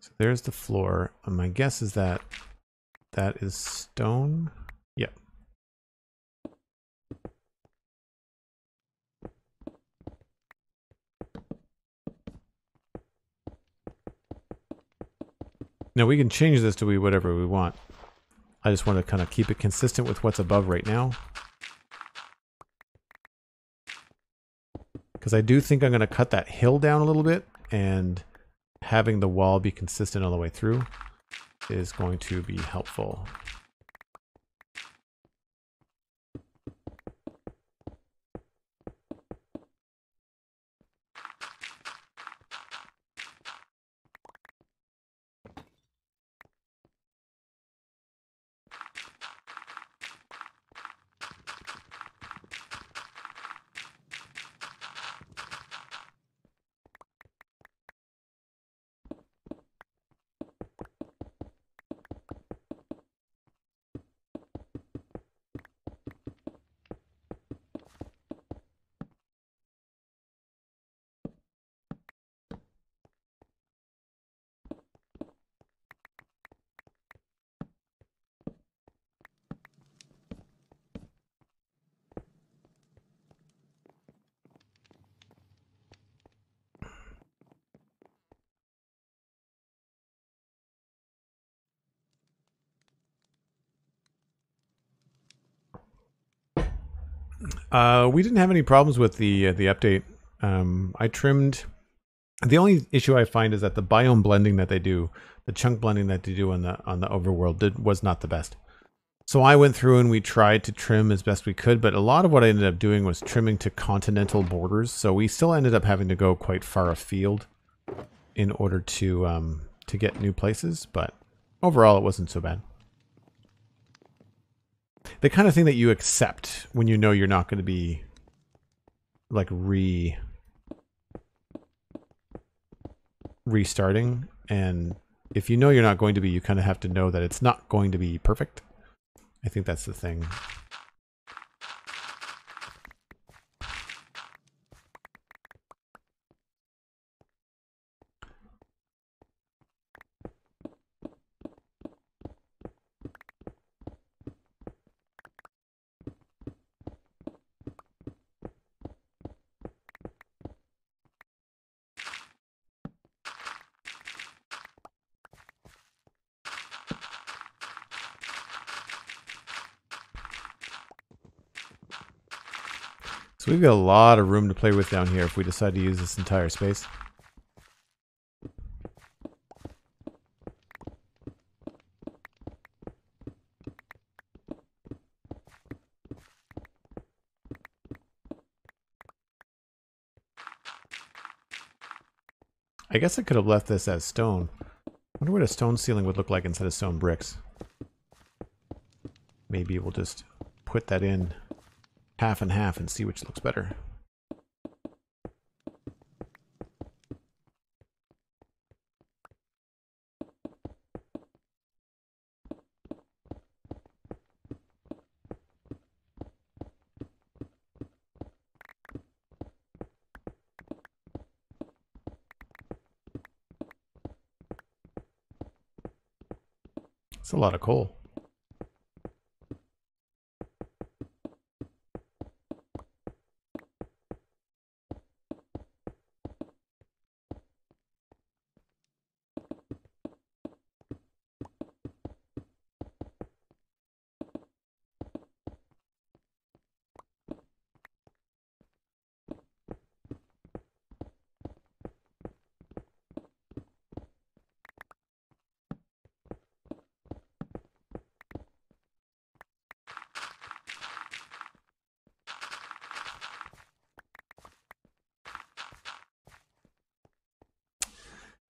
Speaker 1: So there's the floor. My guess is that is stone. Yep. Now we can change this to be whatever we want. I just want to kind of keep it consistent with what's above right now. Because I do think I'm going to cut that hill down a little bit, and having the wall be consistent all the way through is going to be helpful. We didn't have any problems with the update. I trimmed. The only issue I find is that the biome blending that they do, the chunk blending that they do on the overworld, was not the best. So I went through and we tried to trim as best we could, but a lot of what I ended up doing was trimming to continental borders. So we still ended up having to go quite far afield in order to get new places. But overall, it wasn't so bad. The kind of thing that you accept when you know you're not going to be like restarting, and if you know you're not going to be, you kind of have to know that it's not going to be perfect. I think that's the thing. So we've got a lot of room to play with down here if we decide to use this entire space. I guess I could have left this as stone. I wonder what a stone ceiling would look like instead of stone bricks. Maybe we'll just put that in half and half and see which looks better. It's a lot of coal.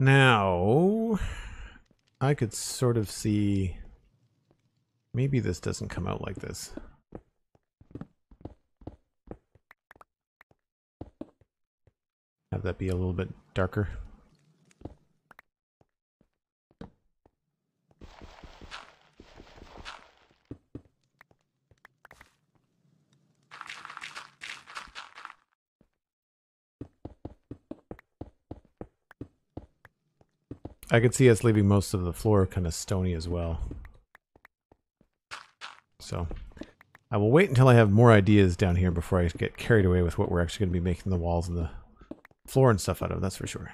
Speaker 1: Now, I could sort of see, maybe this doesn't come out like this. Have that be a little bit darker. I could see us leaving most of the floor kind of stony as well. So I will wait until I have more ideas down here before I get carried away with what we're actually going to be making the walls and the floor and stuff out of, that's for sure.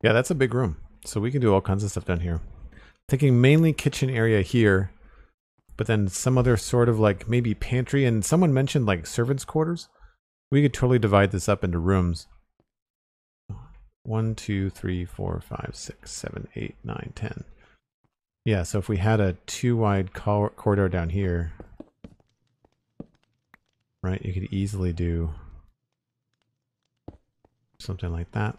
Speaker 1: Yeah, that's a big room. So we can do all kinds of stuff down here. Thinking mainly kitchen area here, but then some other sort of like maybe pantry, and someone mentioned like servants' quarters. We could totally divide this up into rooms. 1, 2, 3, 4, 5, 6, 7, 8, 9, 10. Yeah, so if we had a 2 wide corridor down here, right, you could easily do something like that.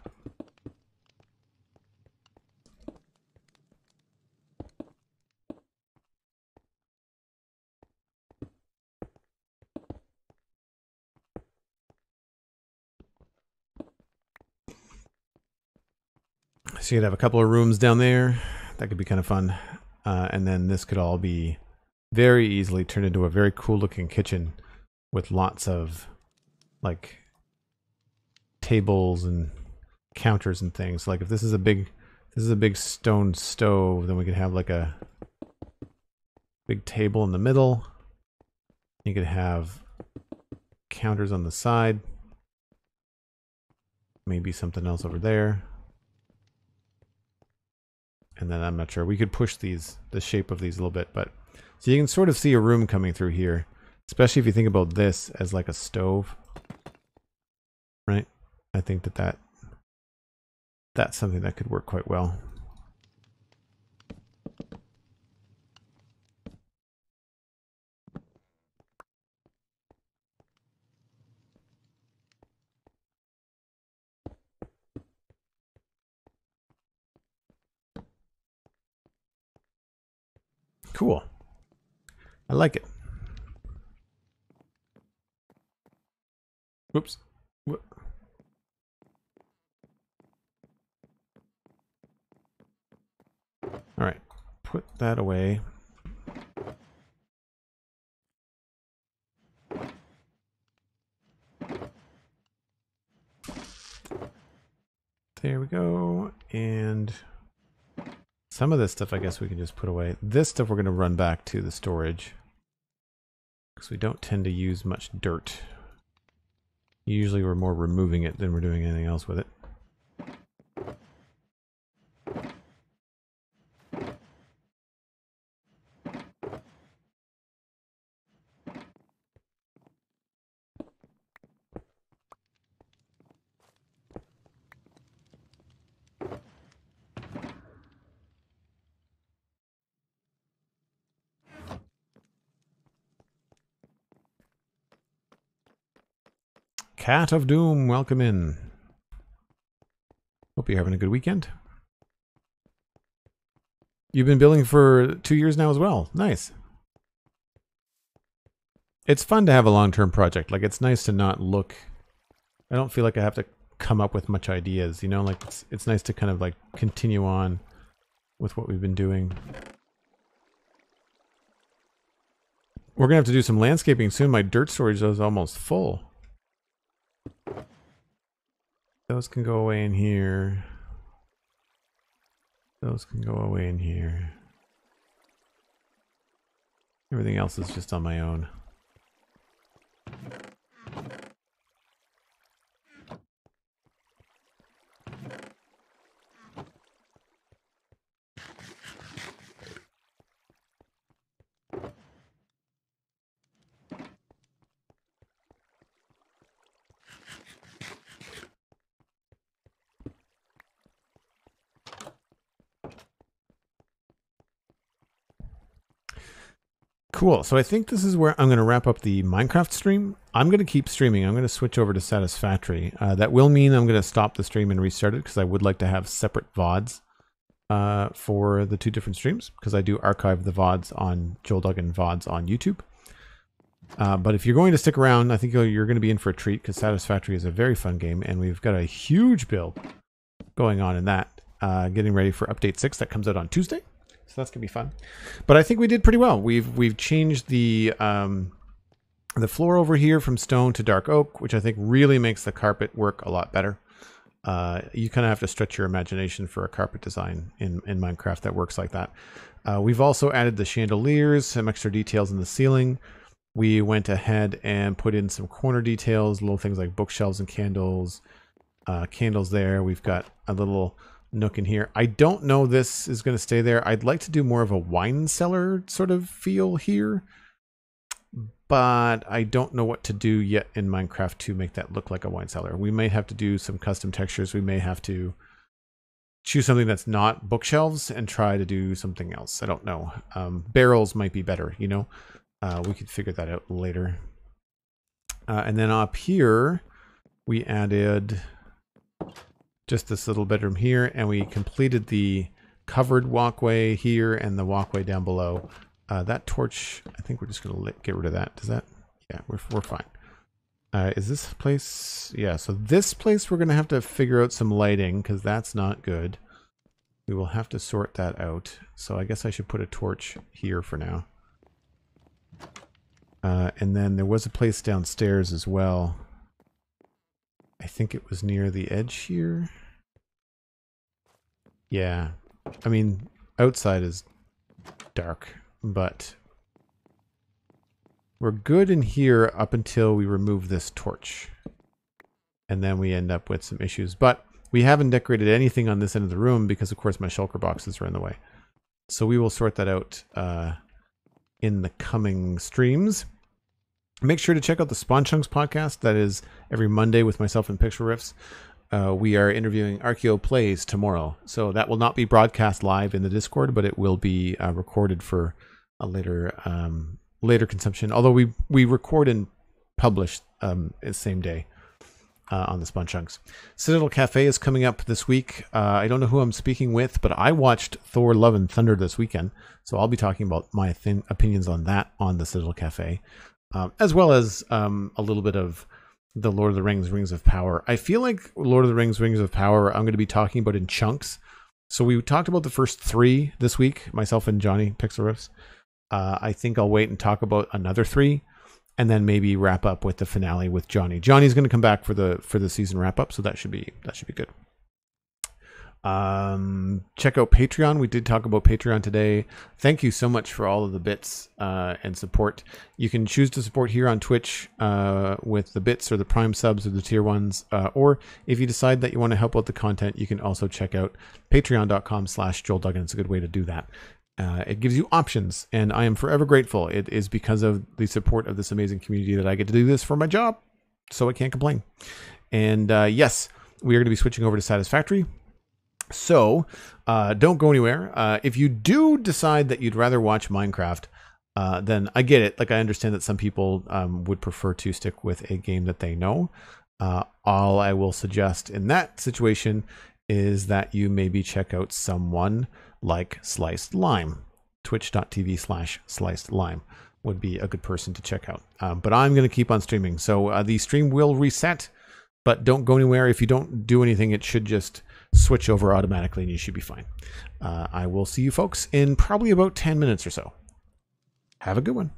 Speaker 1: So you'd have a couple of rooms down there. That could be kind of fun. And then this could all be very easily turned into a very cool looking kitchen with lots of like tables and counters and things. Like if this is a big stone stove, then we could have like a big table in the middle. You could have counters on the side. Maybe something else over there. And then I'm not sure. We could push these, the shape of these a little bit, but so you can sort of see a room coming through here, especially if you think about this as like a stove, right? I think that's something that could work quite well. Cool. I like it. Whoops. All right. Put that away. There we go. And some of this stuff I guess we can just put away. This stuff we're going to run back to the storage because we don't tend to use much dirt. Usually we're more removing it than we're doing anything else with it. Cat of Doom, welcome in. Hope you're having a good weekend. You've been building for 2 years now as well. Nice. It's fun to have a long-term project. Like, it's nice to not look... I don't feel like I have to come up with much ideas, you know? Like, it's nice to kind of, like, continue on with what we've been doing. We're gonna have to do some landscaping soon. My dirt storage is almost full. Those can go away in here. Those can go away in here. Everything else is just on my own. Cool. So I think this is where I'm going to wrap up the Minecraft stream. I'm going to keep streaming. I'm going to switch over to Satisfactory. That will mean I'm going to stop the stream and restart it because I would like to have separate VODs for the 2 different streams, because I do archive the VODs on Joel Duggan VODs on YouTube. But if you're going to stick around, I think you're going to be in for a treat, because Satisfactory is a very fun game, and we've got a huge build going on in that, getting ready for Update 6 that comes out on Tuesday. So that's gonna be fun. But I think we did pretty well. We've changed the floor over here from stone to dark oak, which I think really makes the carpet work a lot better. You kind of have to stretch your imagination for a carpet design in Minecraft that works like that. We've also added the chandeliers, some extra details in the ceiling. We went ahead and put in some corner details, little things like bookshelves and candles. Candles there. We've got a little nook in here. I don't know this is going to stay there. I'd like to do more of a wine cellar sort of feel here, but I don't know what to do yet in Minecraft to make that look like a wine cellar. We may have to do some custom textures. We may have to choose something that's not bookshelves and try to do something else. I don't know. Barrels might be better, you know? We could figure that out later. And then up here, we added just this little bedroom here, and we completed the covered walkway here and the walkway down below. That torch, I think we're just going to get rid of that. Does that? Yeah, we're fine. Is this place? Yeah, so this place we're going to have to figure out some lighting, because that's not good. We will have to sort that out. So I guess I should put a torch here for now. And then there was a place downstairs as well. I think it was near the edge here. Yeah. I mean, outside is dark, but we're good in here up until we remove this torch. And then we end up with some issues. But we haven't decorated anything on this end of the room because, of course, my shulker boxes are in the way. So we will sort that out in the coming streams. Make sure to check out the Spawn Chunks podcast. That is every Monday with myself and Pixel Riffs. We are interviewing Archeo Plays tomorrow. So that will not be broadcast live in the Discord, but it will be recorded for a later consumption. Although we record and publish the same day on the Spawn Chunks. Citadel Cafe is coming up this week. I don't know who I'm speaking with, but I watched Thor Love and Thunder this weekend. So I'll be talking about my opinions on that on the Citadel Cafe. As well as a little bit of the Lord of the Rings, Rings of Power. I feel like Lord of the Rings, Rings of Power, I'm going to be talking about in chunks. So we talked about the first 3 this week, myself and Johnny, Pixel Riffs. I think I'll wait and talk about another 3, and then maybe wrap up with the finale with Johnny. Johnny's going to come back for the season wrap up, so that should be good. Check out Patreon. We did talk about Patreon today. Thank you so much for all of the bits and support. You can choose to support here on Twitch with the bits or the prime subs or the tier 1s, or if you decide that you want to help out the content, you can also check out patreon.com/JoelDuggan. It's a good way to do that. It gives you options, and I am forever grateful. It is because of the support of this amazing community that I get to do this for my job, so I can't complain. And yes, we are going to be switching over to Satisfactory. So don't go anywhere. If you do decide that you'd rather watch Minecraft, then I get it. Like, I understand that some people would prefer to stick with a game that they know. All I will suggest in that situation is that you maybe check out someone like Sliced Lime. Twitch.tv/Sliced Lime would be a good person to check out. But I'm going to keep on streaming. So the stream will reset, but don't go anywhere. If you don't do anything, it should just switch over automatically and you should be fine. I will see you folks in probably about 10 minutes or so. Have a good one.